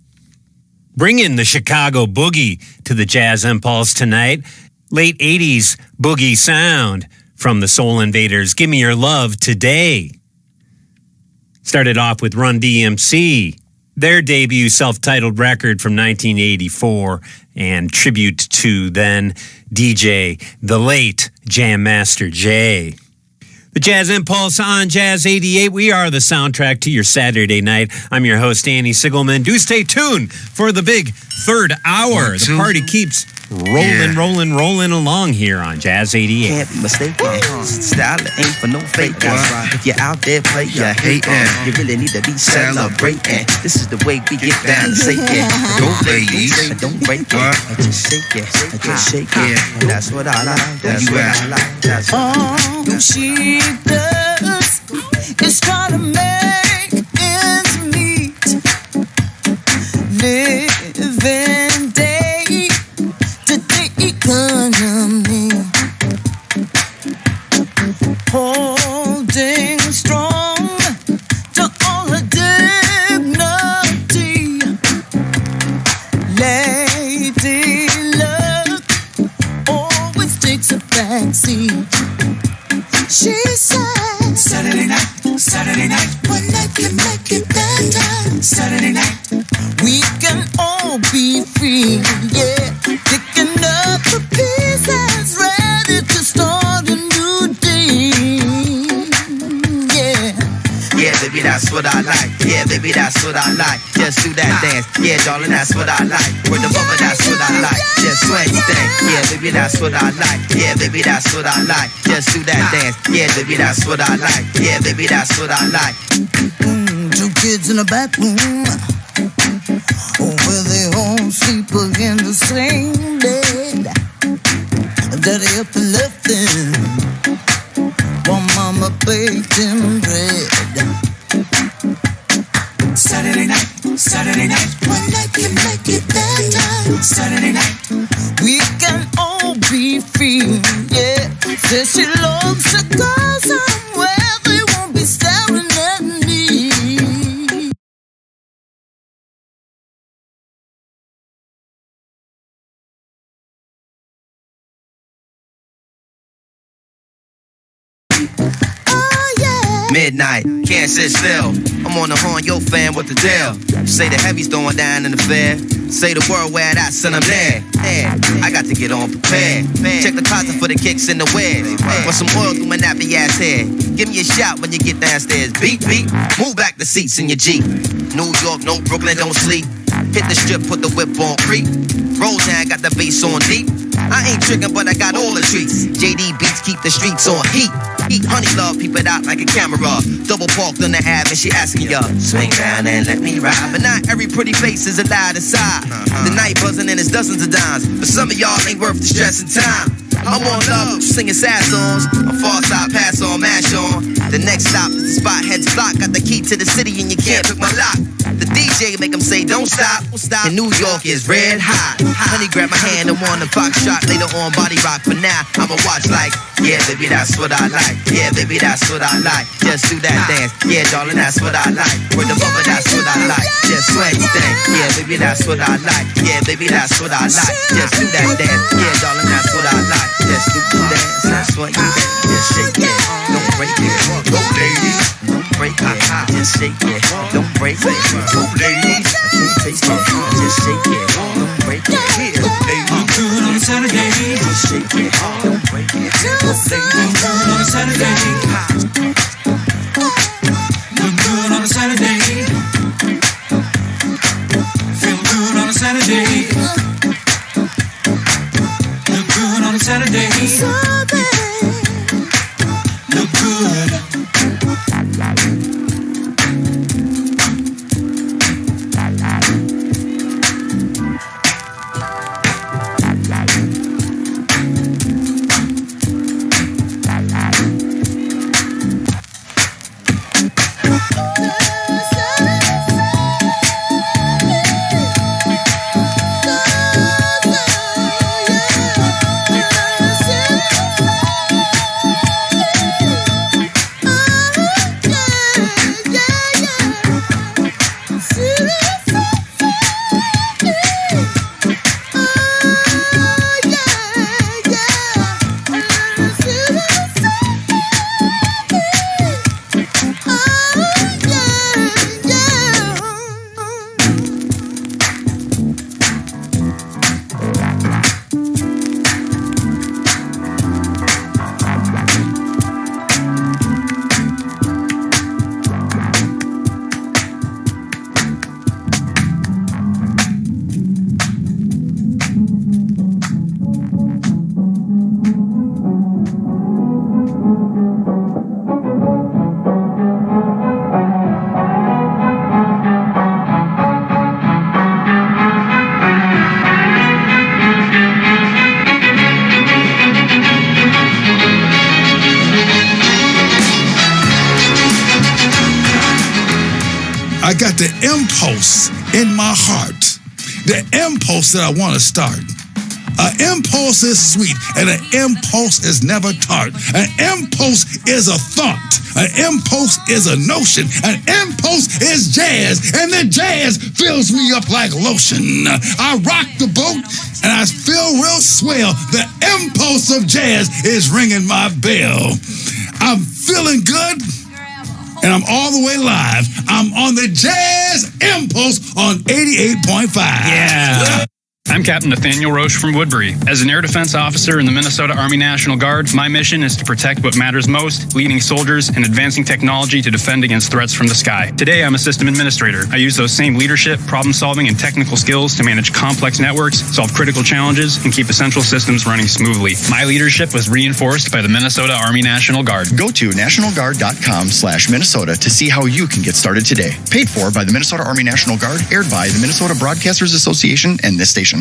bring in the Chicago Boogie to the Jazz Impulse tonight. Late 80s boogie sound from the Soul Invaders. Give Me Your Love Today. Started off with Run DMC. Their debut self-titled record from 1984 and tribute to then DJ, the late Jam Master Jay. The Jazz Impulse on Jazz 88. We are the soundtrack to your Saturday night. I'm your host, Danny Sigelman. Do stay tuned for the big third hour. The party keeps rolling along here on Jazz 88. Can't be mistaken. Style ain't for no fake. If you're out there playing, you really need to be celebrating. This is the way we get down. Say it. Don't ladies. Don't break it. Just shake it. Just shake it. That's what I like. That's what I like. That's what I like. She does is try to make ends meet, living day to day economy, holding strong to all her dignity. Lady luck always takes a backseat. She said, Saturday night, one night can make it better. Saturday night, we can all be free, yeah. Picking up the pieces, ready to start a new day, yeah. Yeah, baby, that's what I like. Yeah, baby, that's what I like. Just do that dance. Yeah, darling, that's what I like. With the bubble, that's what I like. Just swing thing. Yeah, baby, that's what I like. Yeah, baby, that's what I like. Just do that dance. Yeah, baby, that's what I like. Yeah, baby, that's what I like. kids in the back room, where they all sleep in the same bed. Daddy up and left them, while mama baked him bread. Saturday night, one night can make it better. Saturday night, we can all be free, yeah. Says she loves to go somewhere, they won't be staring at me. Midnight, can't sit still. I'm on the horn, yo fam, what the deal? Say the heavy's throwing down in the fair. Say the word where that son I'm there. Yeah, I got to get on prepared. Check the closet for the kicks in the wear. Want some oil through my nappy ass hair. Give me a shot when you get downstairs. Beat, beat, move back the seats in your Jeep. New York, no Brooklyn, don't sleep. Hit the strip, put the whip on creep. Roll down, got the bass on deep. I ain't tricking, but I got all the treats. JD beats keep the streets on heat. Honey love, peep it out like a camera. Double parked on the Ave and she asking ya, swing down and let me ride. But not every pretty face is allowed inside. The night buzzing and it's dozens of dimes. But some of y'all ain't worth the stress and time. I'm on love, singing sad songs. I'm far side, pass on, mash on. The next stop is the spot, heads block. Got the key to the city and you can't pick my lock. The DJ make them say don't stop. And New York is red hot. Honey grab my hand and want a box shot. Later on body rock, but now I'ma watch like, yeah baby that's what I like. Yeah baby that's what I like. Just do that dance. Yeah darling that's what I like. With the bubble that's what I like. Just sway thing. Yeah baby that's what I like. Yeah baby that's what I like. Just do that dance. Yeah darling that's what I like. Just do the dance. That's what you do. Just shake it. Don't break it. Go ladies. Don't break it. Just shake it. Don't break it. Go ladies. I can't taste it. Just shake it. Don't break it. Go ladies. I'm good on a Saturday. Just shake it. Don't break it. Go ladies. I'm good on a Saturday. Look good on a Saturday. Feel good on a Saturday. Look good on a Saturday. Look good. I got the impulse in my heart, the impulse that I want to start. An impulse is sweet, and an impulse is never tart. An impulse is a thought. An impulse is a notion. An impulse is jazz, and the jazz fills me up like lotion. I rock the boat, and I feel real swell. The impulse of jazz is ringing my bell. I'm feeling good. And I'm all the way live. I'm on the Jazz Impulse on 88.5. Yeah. I'm Captain Nathaniel Roche from Woodbury. As an air defense officer in the Minnesota Army National Guard, my mission is to protect what matters most, leading soldiers and advancing technology to defend against threats from the sky. Today, I'm a system administrator. I use those same leadership, problem-solving, and technical skills to manage complex networks, solve critical challenges, and keep essential systems running smoothly. My leadership was reinforced by the Minnesota Army National Guard. Go to nationalguard.com/Minnesota to see how you can get started today. Paid for by the Minnesota Army National Guard, aired by the Minnesota Broadcasters Association and this station.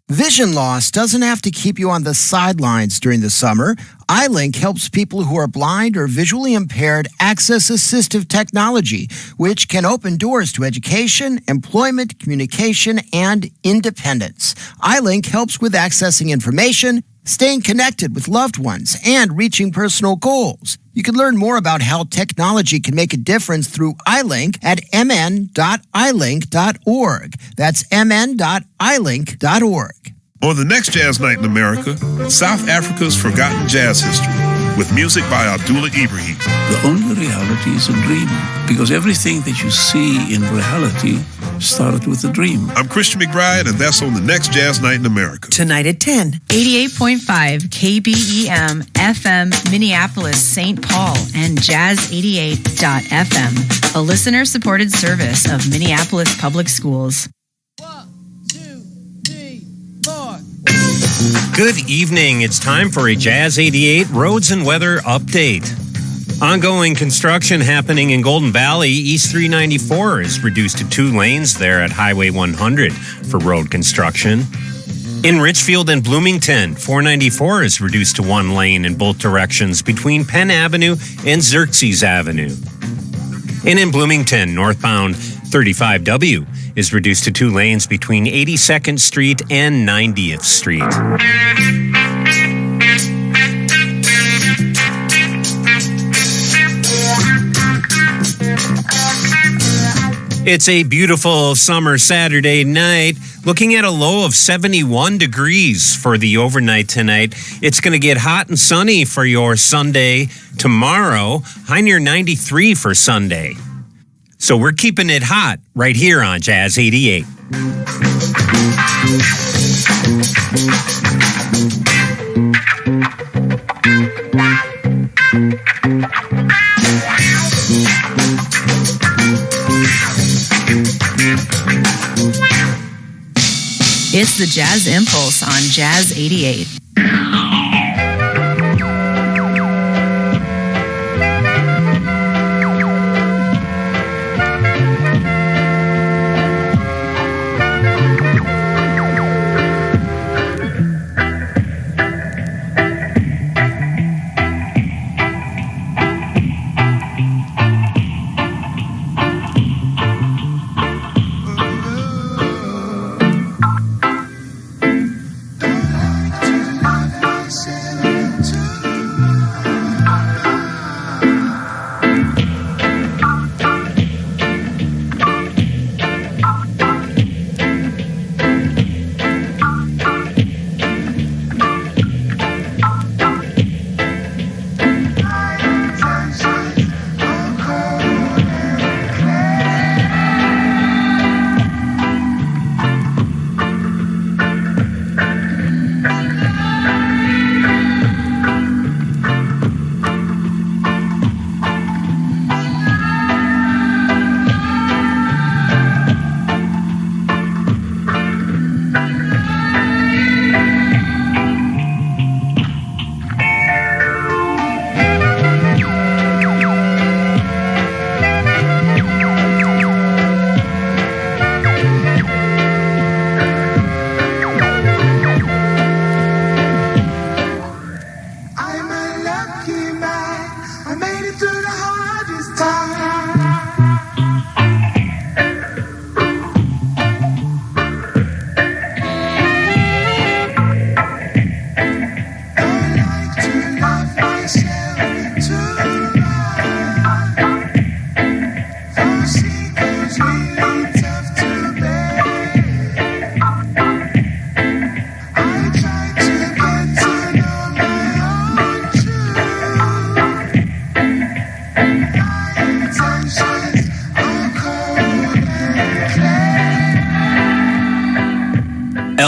Vision loss doesn't have to keep you on the sidelines during the summer. iLink helps people who are blind or visually impaired access assistive technology, which can open doors to education, employment, communication, and independence. iLink helps with accessing information, staying connected with loved ones, and reaching personal goals. You can learn more about how technology can make a difference through iLink at mn.ilink.org. That's mn.ilink.org. On the next Jazz Night in America, South Africa's forgotten jazz history, with music by Abdullah Ibrahim. The only reality is a dream, because everything that you see in reality started with a dream. I'm Christian McBride, and that's on the next Jazz Night in America. Tonight at 10. 88.5 KBEM FM Minneapolis, St. Paul, and Jazz88.FM, a listener-supported service of Minneapolis Public Schools. Good evening. It's time for a Jazz 88 Roads and Weather Update. Ongoing construction happening in Golden Valley. East 394 is reduced to 2 lanes there at Highway 100 for road construction. In Richfield and Bloomington, 494 is reduced to 1 lane in both directions between Penn Avenue and Xerxes Avenue. And in Bloomington, northbound 35W is reduced to 2 lanes between 82nd Street and 90th Street. It's a beautiful summer Saturday night. Looking at a low of 71 degrees for the overnight tonight. It's going to get hot and sunny for your Sunday tomorrow. High near 93 for Sunday. So we're keeping it hot right here on Jazz 88. It's the Jazz Impulse on Jazz 88.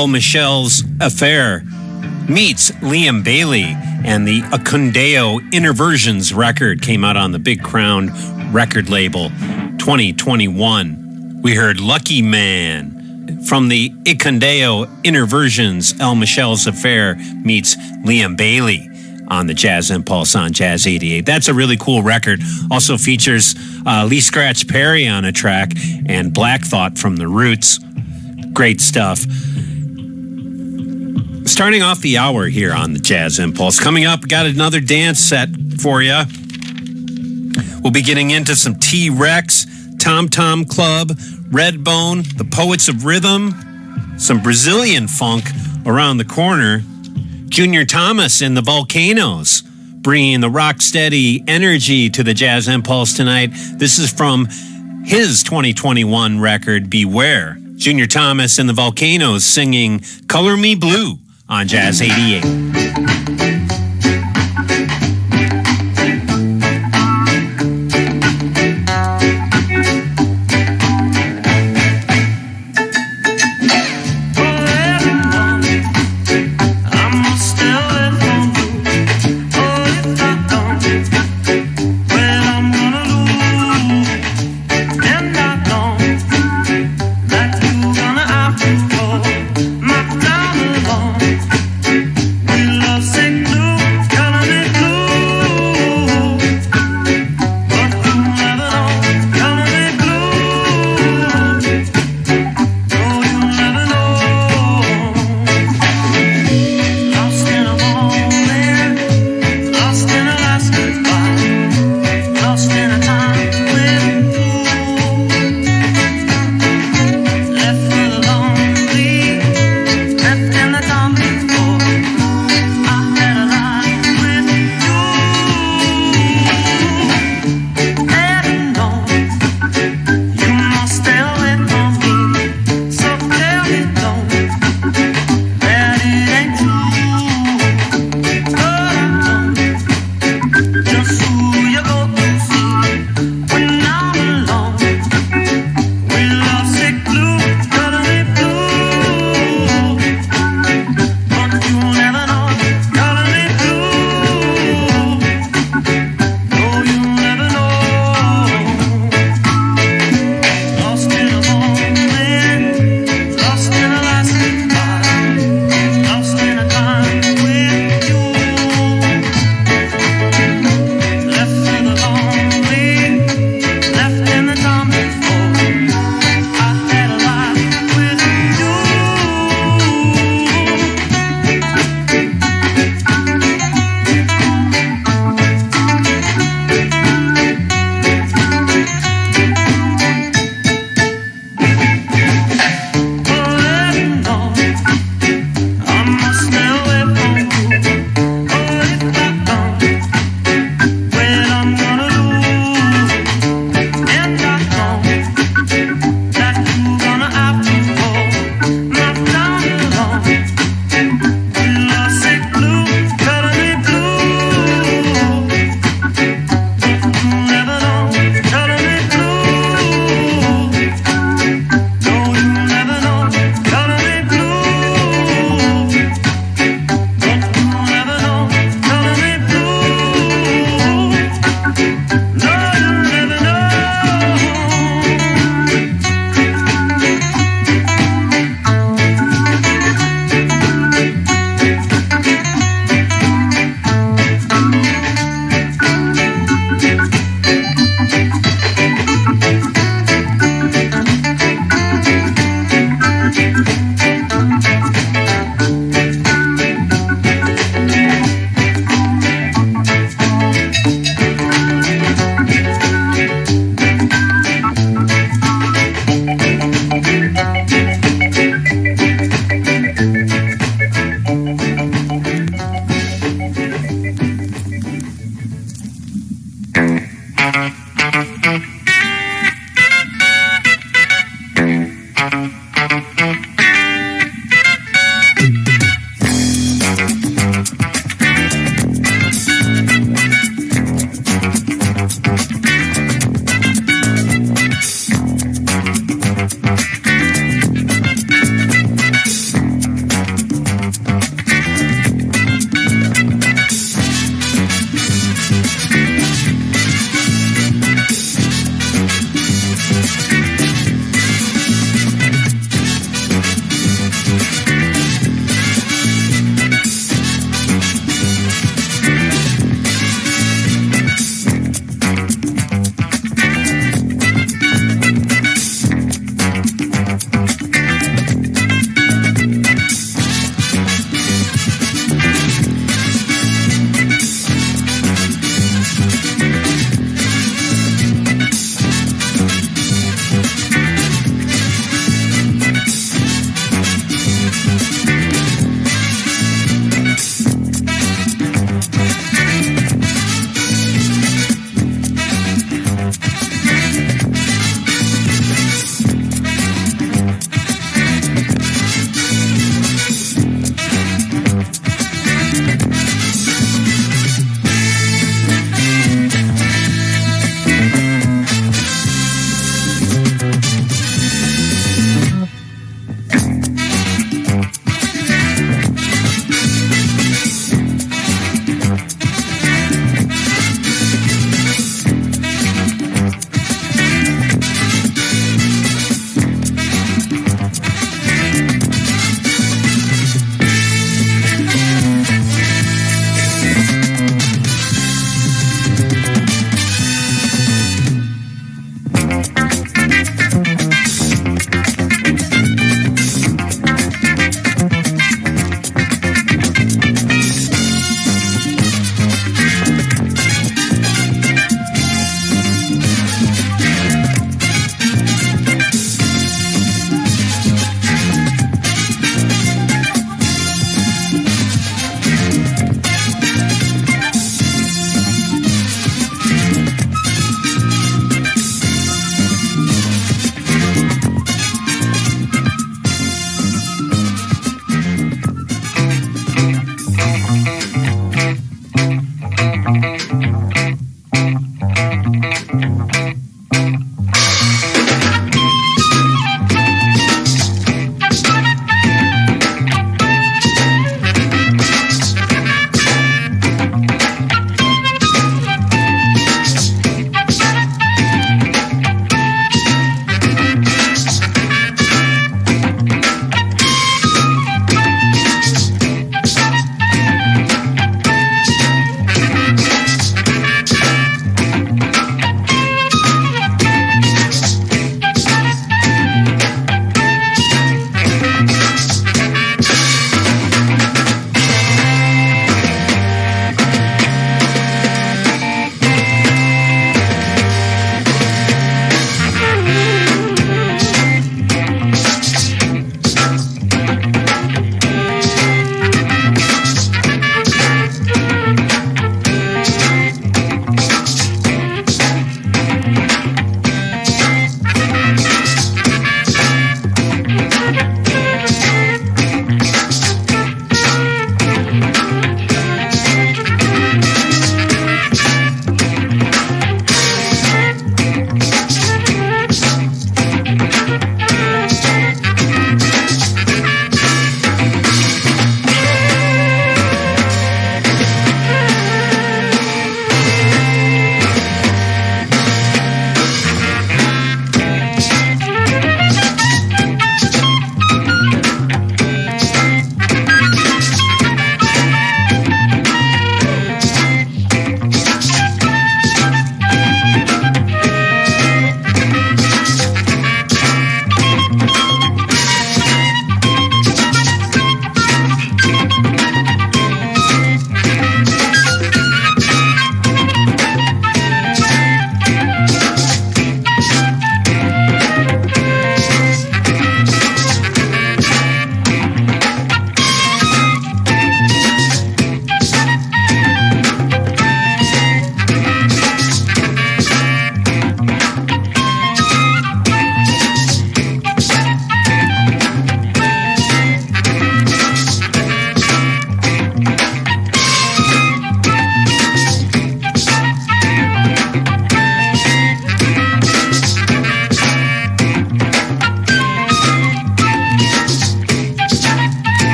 El Michelle's Affair meets Liam Bailey, and the Acundeo Innerversions record came out on the Big Crown record label 2021. We heard Lucky Man from the Acundeo Innerversions. El Michelle's Affair meets Liam Bailey on the Jazz Impulse on Jazz 88. That's a really cool record. Also features Lee Scratch Perry on a track and Black Thought from The Roots. Great stuff. Starting off the hour here on the Jazz Impulse. Coming up, got another dance set for you. We'll be getting into some T-Rex, Tom Tom Club, Redbone, the Poets of Rhythm, some Brazilian funk around the corner. Junior Thomas and the Volcanoes, bringing the rock-steady energy to the Jazz Impulse tonight. This is from his 2021 record, Beware. Junior Thomas and the Volcanoes singing Color Me Blue on Jazz 88. Sick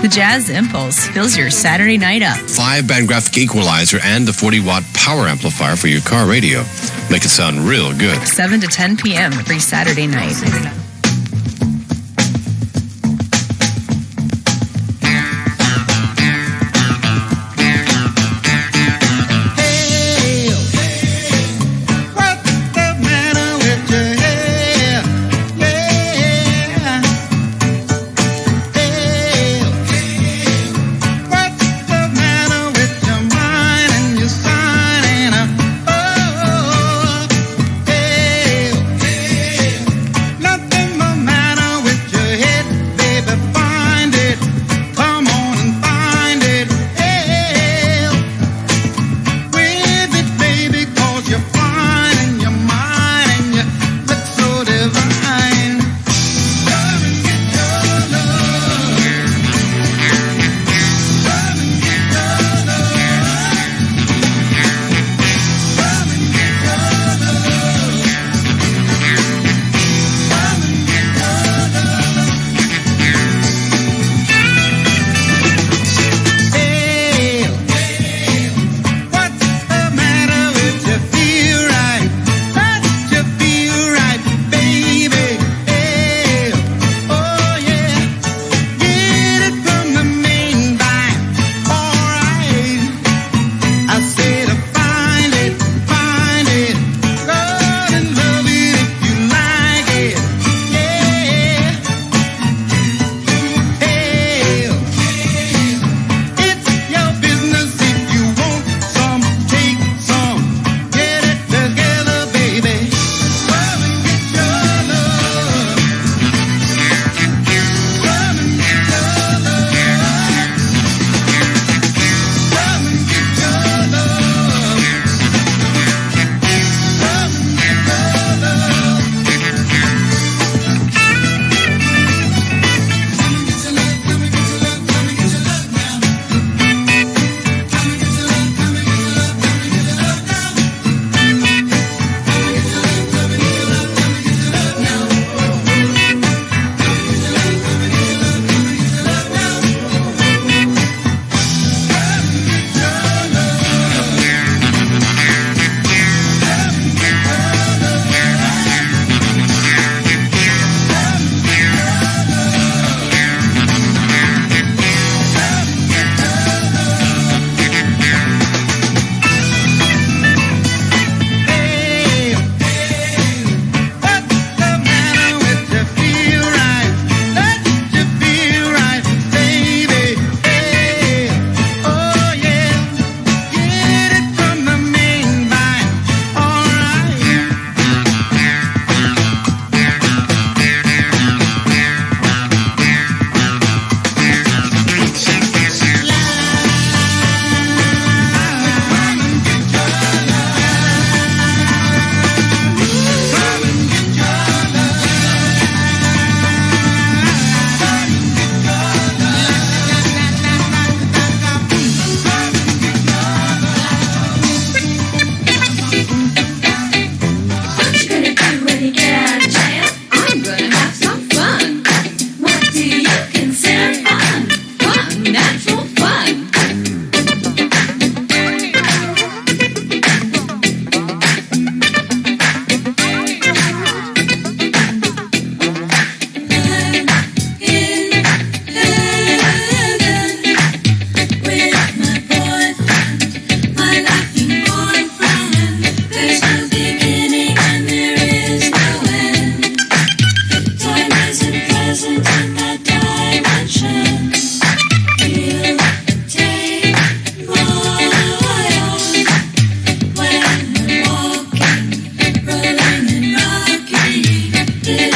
The Jazz Impulse fills your Saturday night up. 5-band graphic equalizer and the 40-watt power amplifier for your car radio. Make it sound real good. 7 to 10 p.m. every Saturday night. Nothing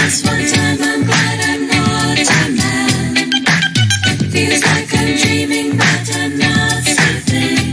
Just one time I'm glad I'm not a man. Feels like I'm dreaming, but I'm not sleeping.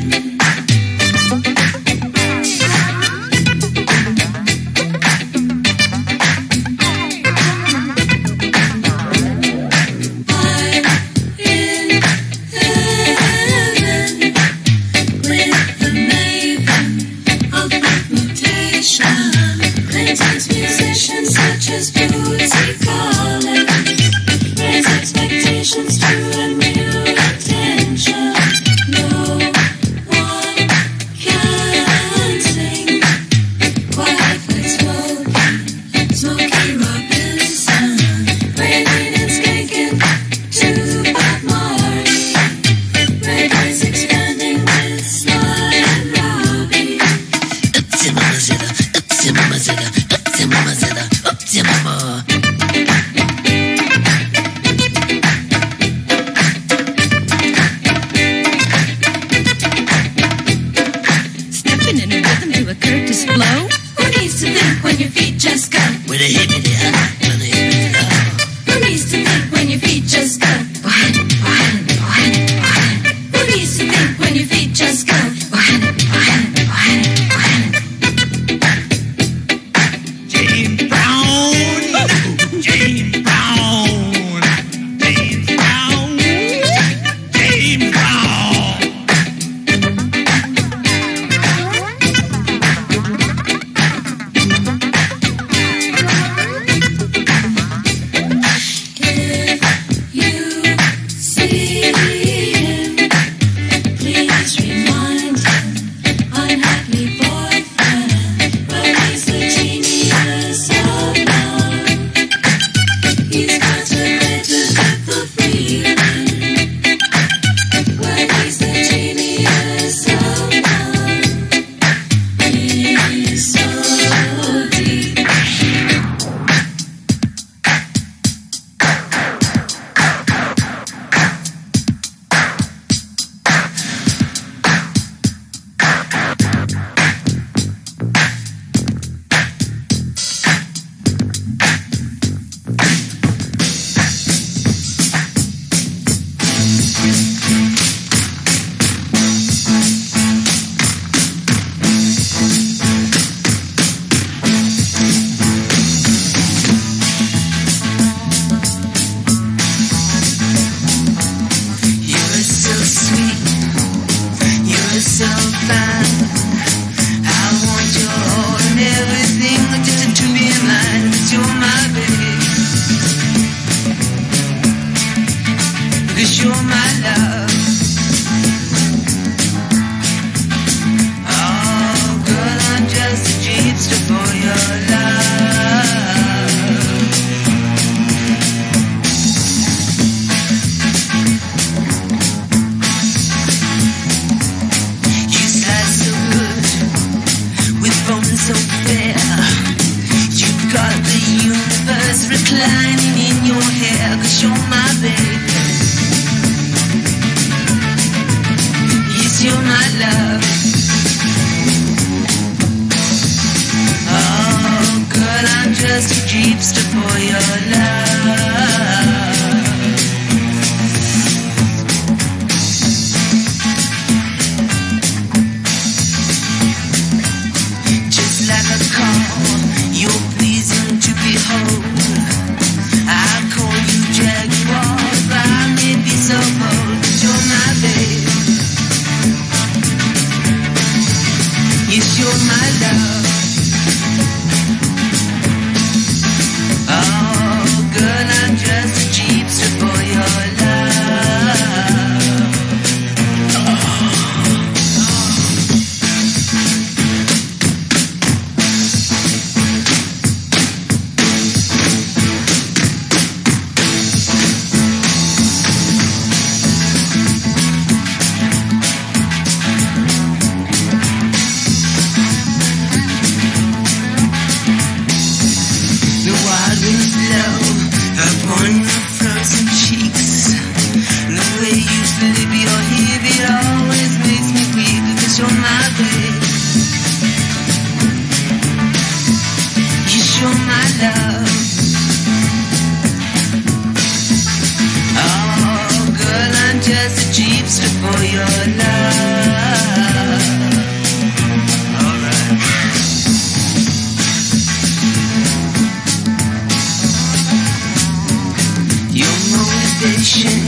sensation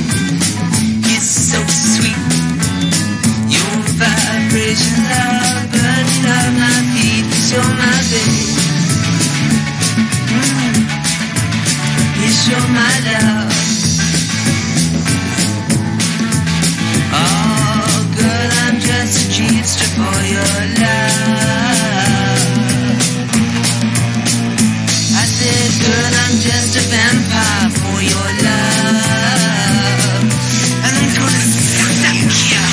is so sweet. Your vibration, love, burning up my feet. 'Cause you're my babe. Yes, you're my love. Oh, girl, I'm just a cheap strip for your love. I said, girl, I'm just a vampire for your love. And I'm gonna suck that kill.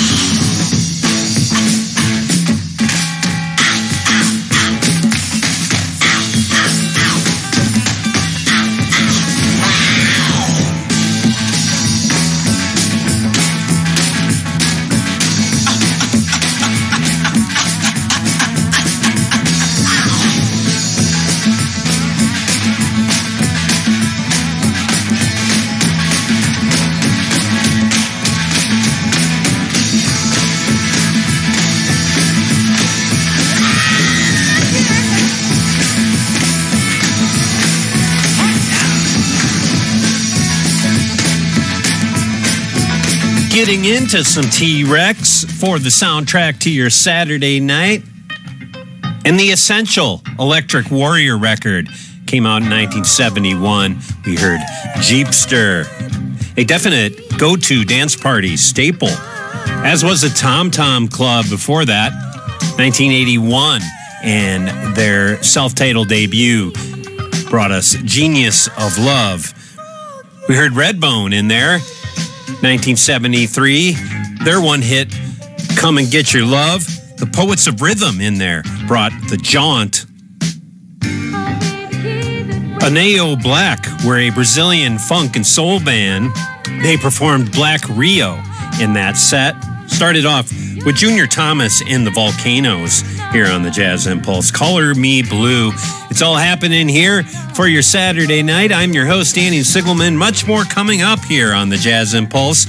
Getting into some T-Rex for the soundtrack to your Saturday night. And the Essential Electric Warrior record came out in 1971. We heard Jeepster, a definite go-to dance party staple, as was the Tom Tom Club before that, 1981. And their self-titled debut brought us Genius of Love. We heard Redbone in there. 1973, their one hit, Come and Get Your Love. The Poets of Rhythm in there brought The Jaunt. Aneo Black were a Brazilian funk and soul band. They performed Black Rio in that set. Started off with Junior Thomas in the Volcanoes here on the Jazz Impulse. Color Me Blue. It's all happening here for your Saturday night. I'm your host, Danny Sigelman. Much more coming up here on the Jazz Impulse.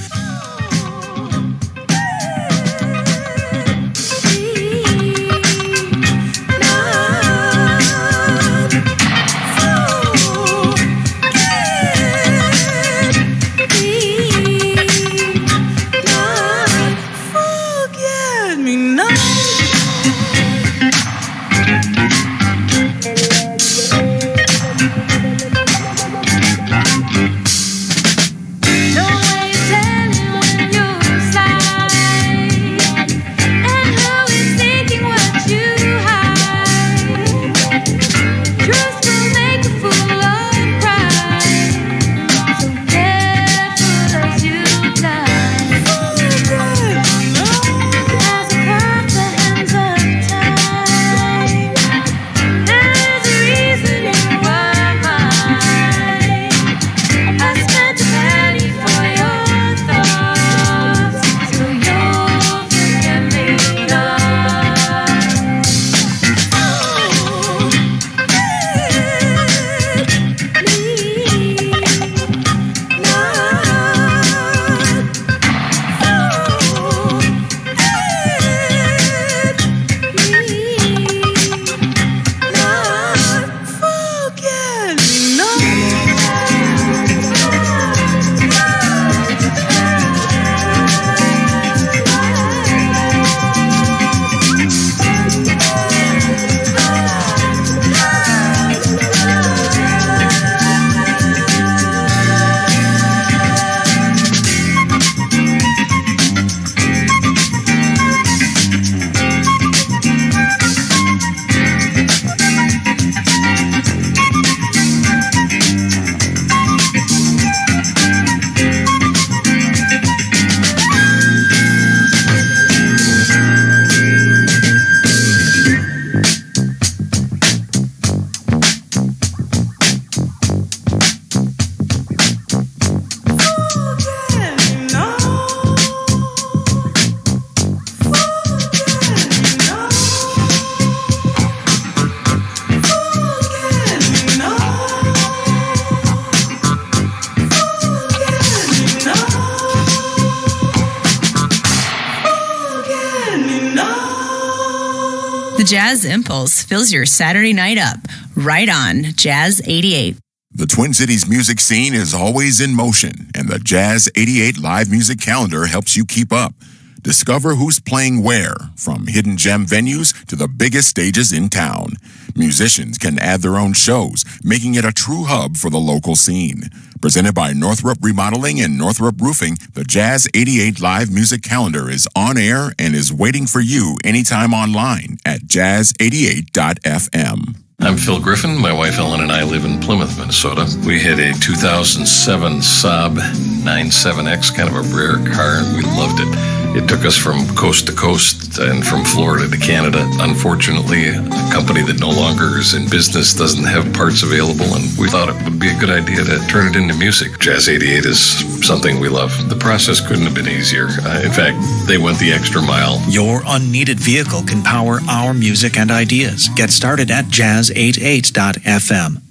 The Jazz Impulse fills your Saturday night up. Right on Jazz 88. The Twin Cities music scene is always in motion, and the Jazz 88 live music calendar helps you keep up. Discover who's playing where, from hidden gem venues to the biggest stages in town. Musicians can add their own shows, making it a true hub for the local scene. Presented by Northrop Remodeling and Northrop Roofing, the Jazz 88 live music calendar is on air and is waiting for you anytime online at jazz88.fm. I'm Phil Griffin. My wife Ellen and I live in Plymouth, Minnesota. We had a 2007 Saab 97X, kind of a rare car, and we loved it. It took us from coast to coast and from Florida to Canada. Unfortunately, a company that no longer is in business doesn't have parts available, and we thought it would be a good idea to turn it into music. Jazz 88 is something we love. The process couldn't have been easier. In fact, they went the extra mile. Your unneeded vehicle can power our music and ideas. Get started at jazz88.fm.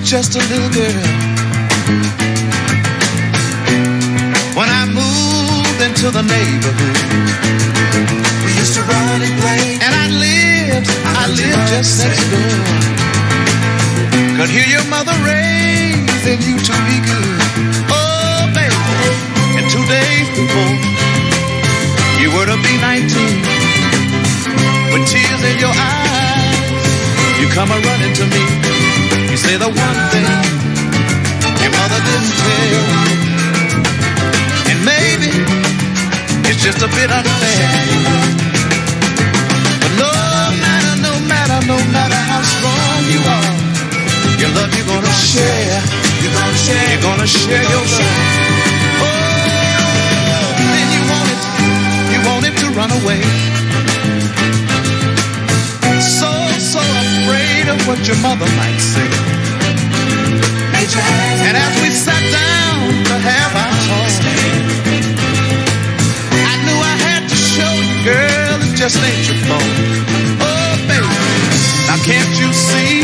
Just a little girl. When I moved into the neighborhood, we used to run and play, and I lived just next door. Could hear your mother raising you to be good. Oh, baby. And 2 days before you were to be 19, with tears in your eyes, you come a-running to me. You say the one thing your mother didn't tell, and maybe it's just a bit unfair. But no matter how strong you are, your love you're gonna share. You're gonna share your love. Oh, then you want it to run away. So afraid of what your mother might say. And as we sat down to have our talk, I knew I had to show you, girl, it just ain't your fault. Oh, baby, now can't you see?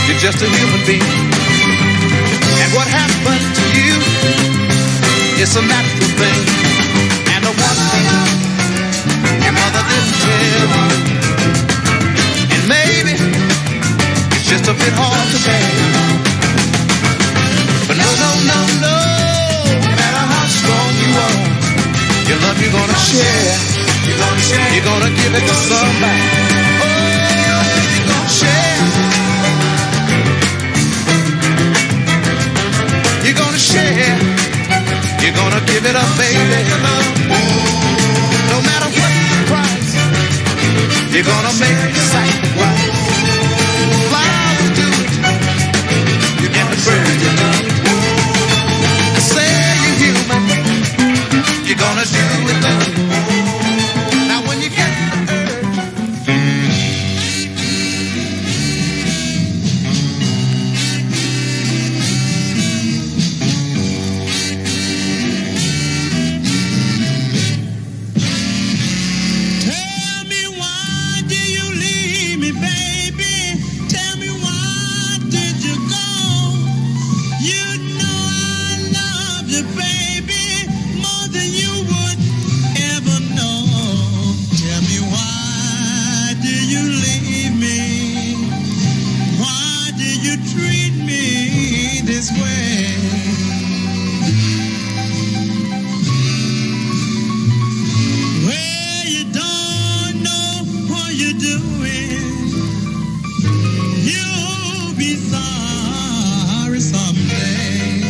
You're just a human being, and what happened to you is a natural thing. And the one thing your mother didn't tell you, and maybe it's just a bit hard to bear. But no matter how strong you are, your love you're gonna share. You're gonna give it to somebody. Oh, you're gonna share. You're gonna share. You're gonna give it up, baby. No matter what the price, you're gonna make it sacrifice. Flowers do it, and the birds you love. You're gonna do it, love. Now when you get the Tell me why did you leave me, baby? Tell me why did you go? You know I love you, baby, more than you would ever know. Tell me why did you leave me? Why did you treat me this way? Well, you don't know what you're doing. You'll be sorry someday.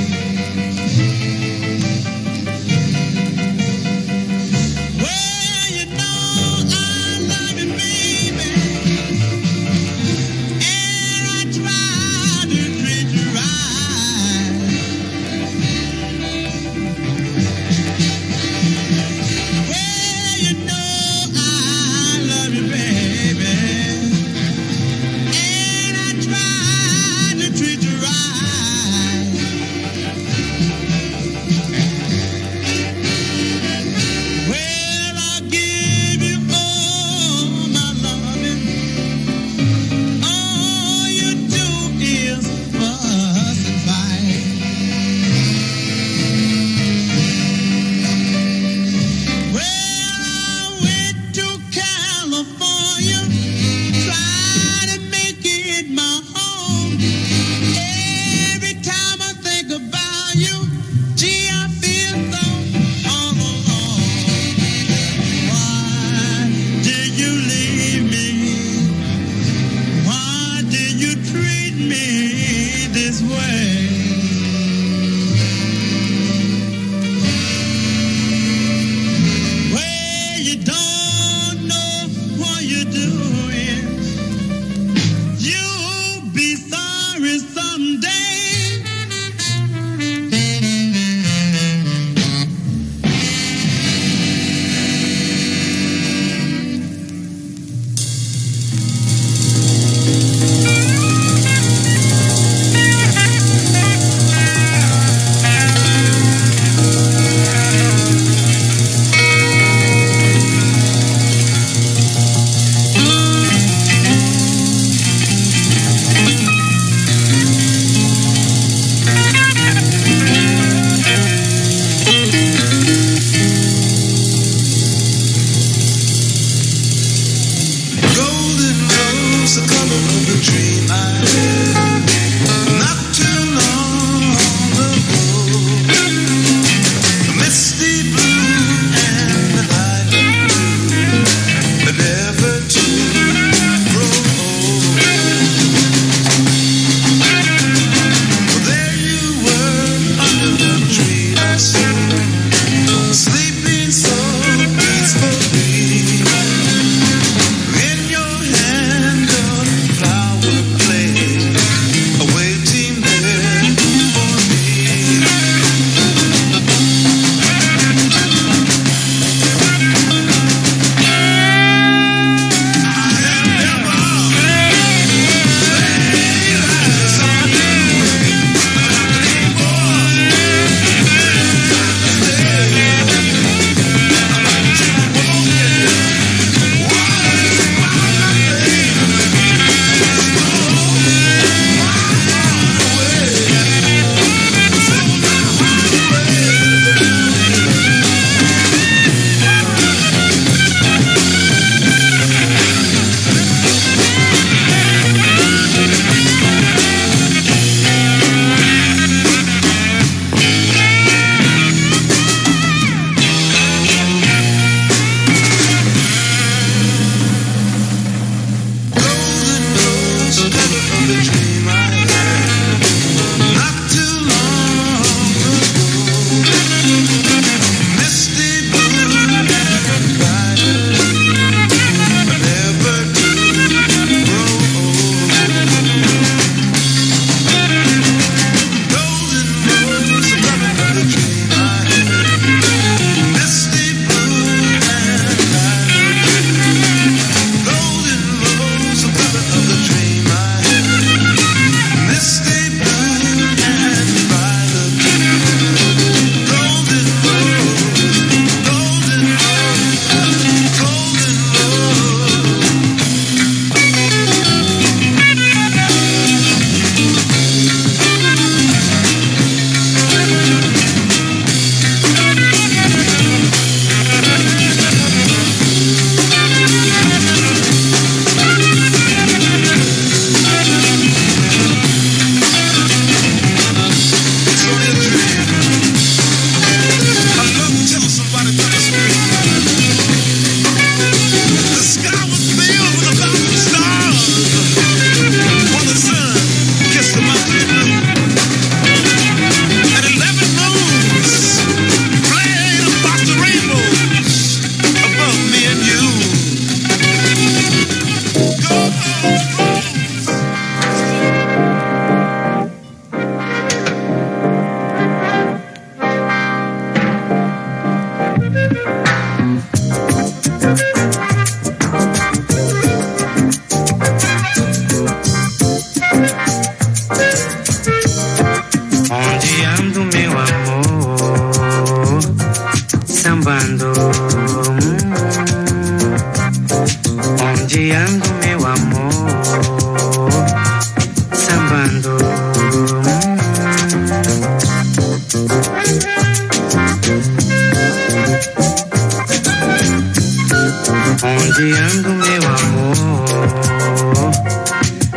Onde ando, meu amor,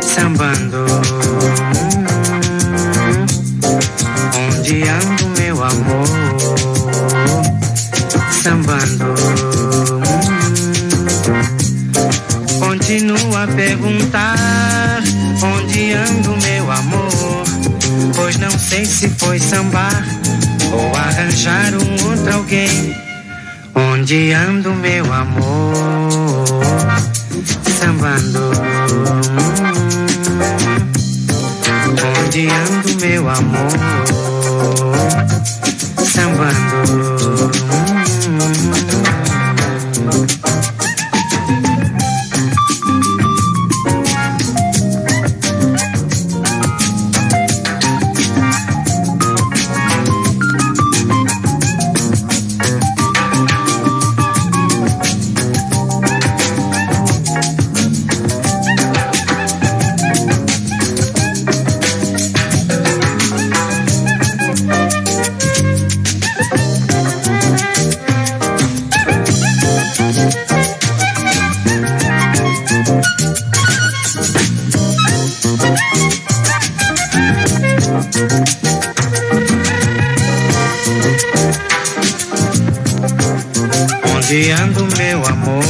sambando. Onde ando, meu amor, sambando. Continua a perguntar onde ando, meu amor, pois não sei se foi sambar ou arranjar outro alguém. Onde ando, meu amor, sambando. Onde ando, meu amor, sambando. Onde ando, meu amor,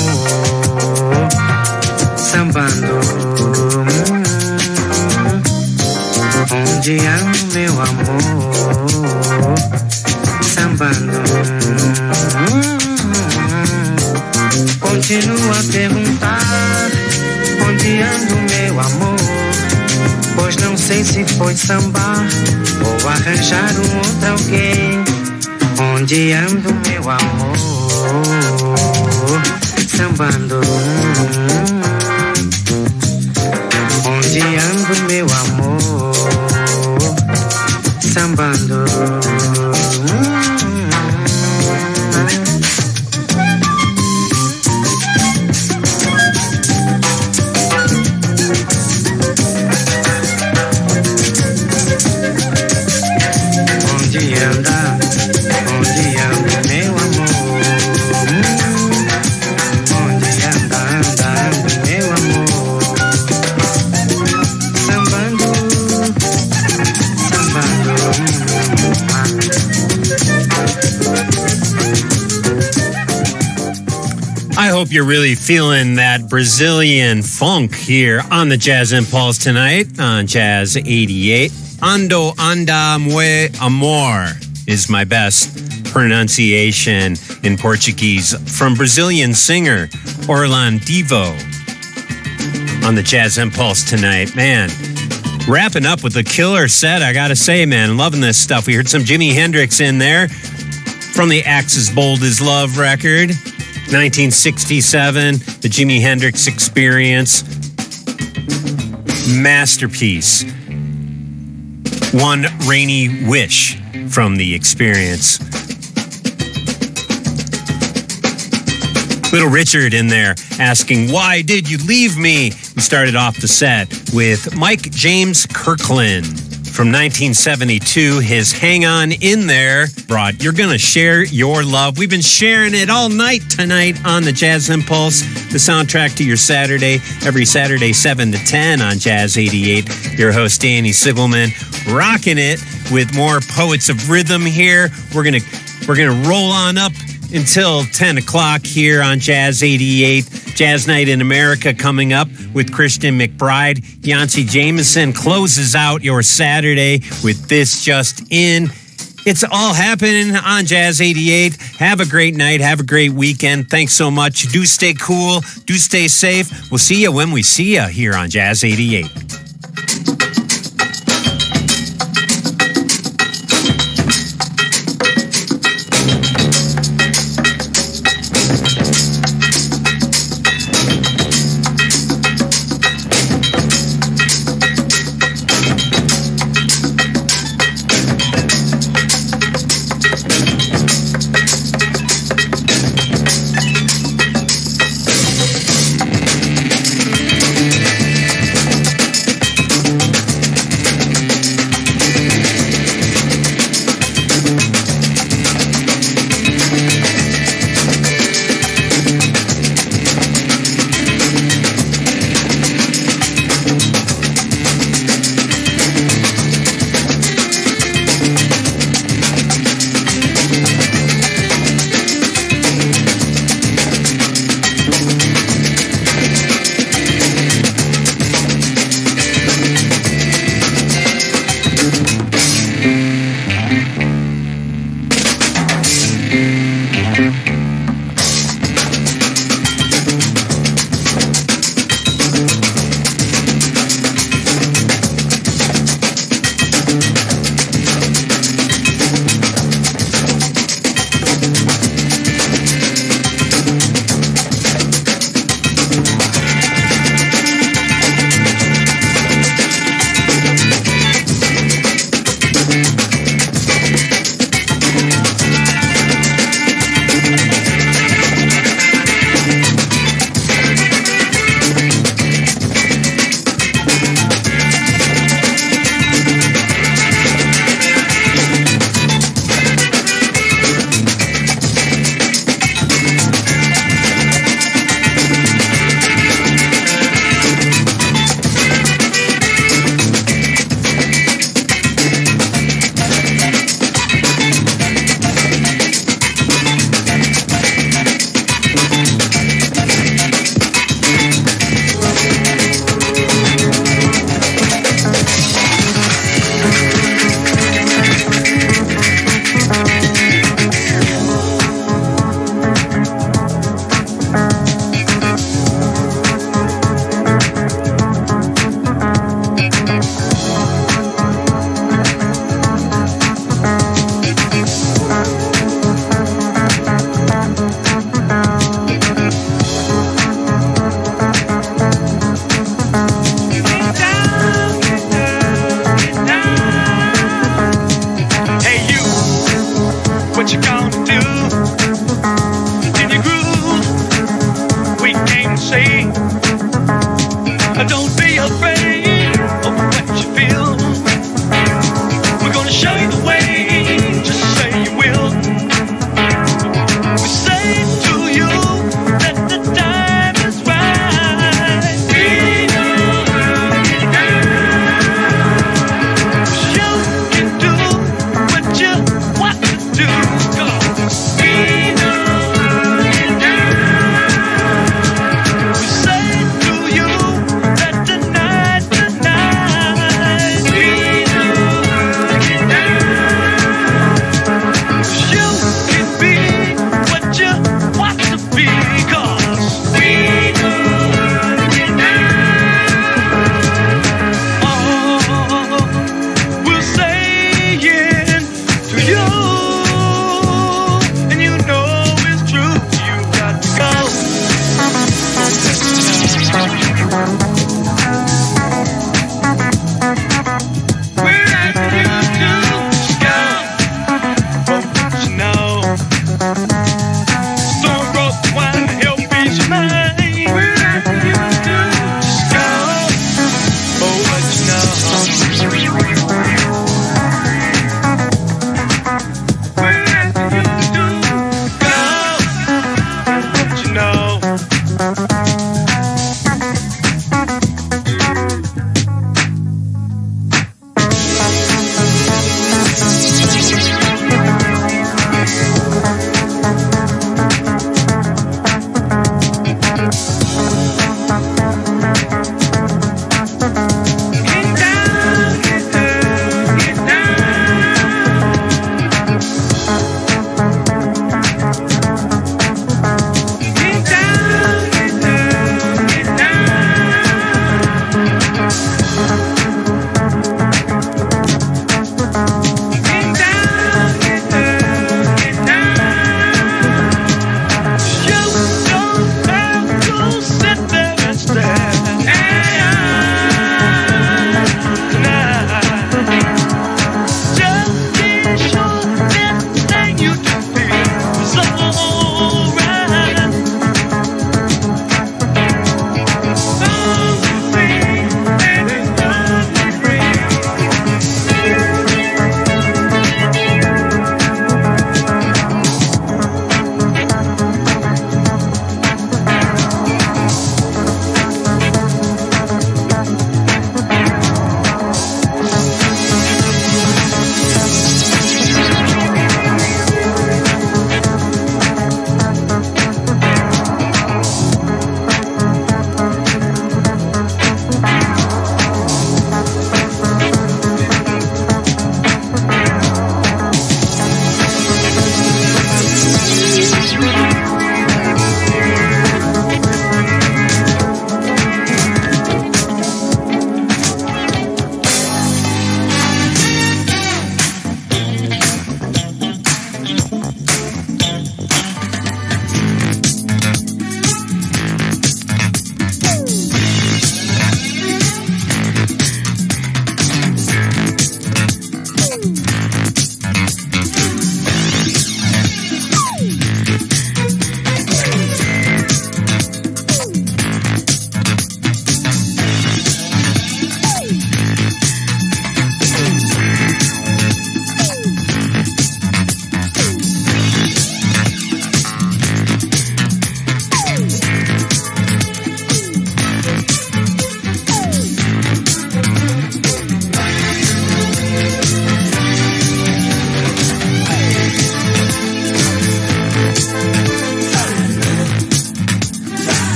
sambando. Onde ando, meu amor, sambando. Continua a perguntar onde ando, meu amor, pois não sei se foi sambar ou arranjar outro alguém. Onde ando, meu amor, sambando. Onde ando, meu amor, sambando. Onde anda, onde anda, meu amor. Onde anda, anda, meu amor. Sambando, I hope you're really feeling that Brazilian funk here on the Jazz Impulse tonight on Jazz 88. Ando anda mue amor is my best pronunciation in Portuguese from Brazilian singer Orlandivo on the Jazz Impulse tonight. Man, wrapping up with a killer set, I gotta say, man, loving this stuff. We heard some Jimi Hendrix in there from the Axis Bold as Love record, 1967, the Jimi Hendrix Experience. Masterpiece. One Rainy Wish from the Experience. Little Richard in there asking, why did you leave me? We started off the set with Mike James Kirkland from 1972. His Hang On In There brought You're Gonna Share Your Love. We've been sharing it all night tonight on the Jazz Impulse, the soundtrack to your Saturday, every Saturday 7 to 10 on Jazz 88. Your host, Danny Sigelman, rocking it with more Poets of Rhythm here. We're gonna roll on up until 10 o'clock here on Jazz 88. Jazz Night in America coming up with Christian McBride. Yancey Jameson closes out your Saturday with This Just In. It's all happening on Jazz 88. Have a great night. Have a great weekend. Thanks so much. Do stay cool. Do stay safe. We'll see you when we see you here on Jazz 88. what you gonna do? In your groove, we came to say, don't be afraid of what you feel. We're gonna show you the way, just say you will. We say to you that the time is right. We know how to get down. You can do what you want to do. 'Cause we know how to get down. We say to you that tonight, we know how to get down. You can be what you want to be. 'Cause we know how to get down. Oh, we'll say it to you.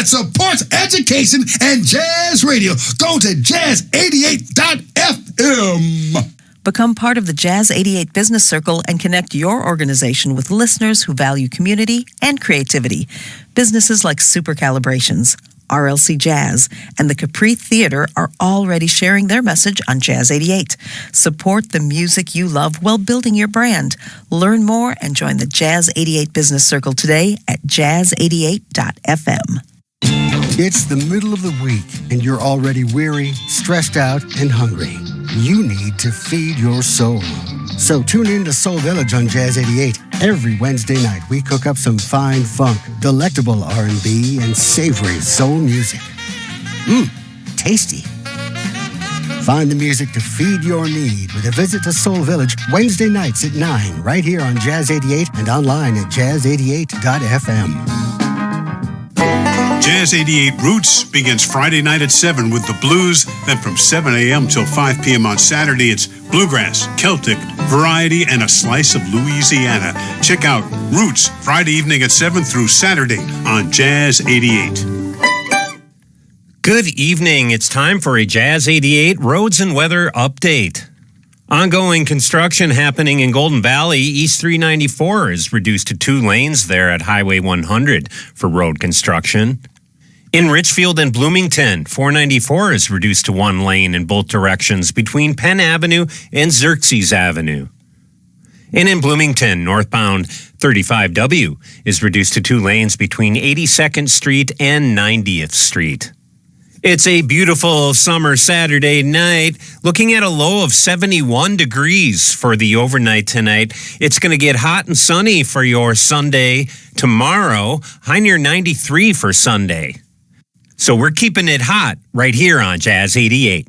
Supports education and jazz radio. Go to jazz88.fm. Become part of the Jazz 88 Business Circle and connect your organization with listeners who value community and creativity. Businesses like Super Calibrations, RLC Jazz, and the Capri Theater are already sharing their message on Jazz 88. Support the music you love while building your brand. Learn more and join the Jazz 88 Business Circle today at jazz88.fm. It's the middle of the week, and you're already weary, stressed out, and hungry. You need to feed your soul. So tune in to Soul Village on Jazz 88. Every Wednesday night, we cook up some fine funk, delectable R&B, and savory soul music. Tasty. Find the music to feed your need with a visit to Soul Village Wednesday nights at 9, right here on Jazz 88 and online at jazz88.fm. Jazz 88 Roots begins Friday night at 7 with the blues. Then from 7 a.m. till 5 p.m. on Saturday, it's bluegrass, Celtic, variety, and a slice of Louisiana. Check out Roots Friday evening at 7 through Saturday on Jazz 88. Good evening. It's time for a Jazz 88 Roads and Weather Update. Ongoing construction happening in Golden Valley. East 394 is reduced to 2 lanes there at Highway 100 for road construction. In Richfield and Bloomington, 494 is reduced to 1 lane in both directions between Penn Avenue and Xerxes Avenue. And in Bloomington, northbound 35W is reduced to 2 lanes between 82nd Street and 90th Street. It's a beautiful summer Saturday night. Looking at a low of 71 degrees for the overnight tonight. It's going to get hot and sunny for your Sunday tomorrow. High near 93 for Sunday. So we're keeping it hot right here on Jazz 88.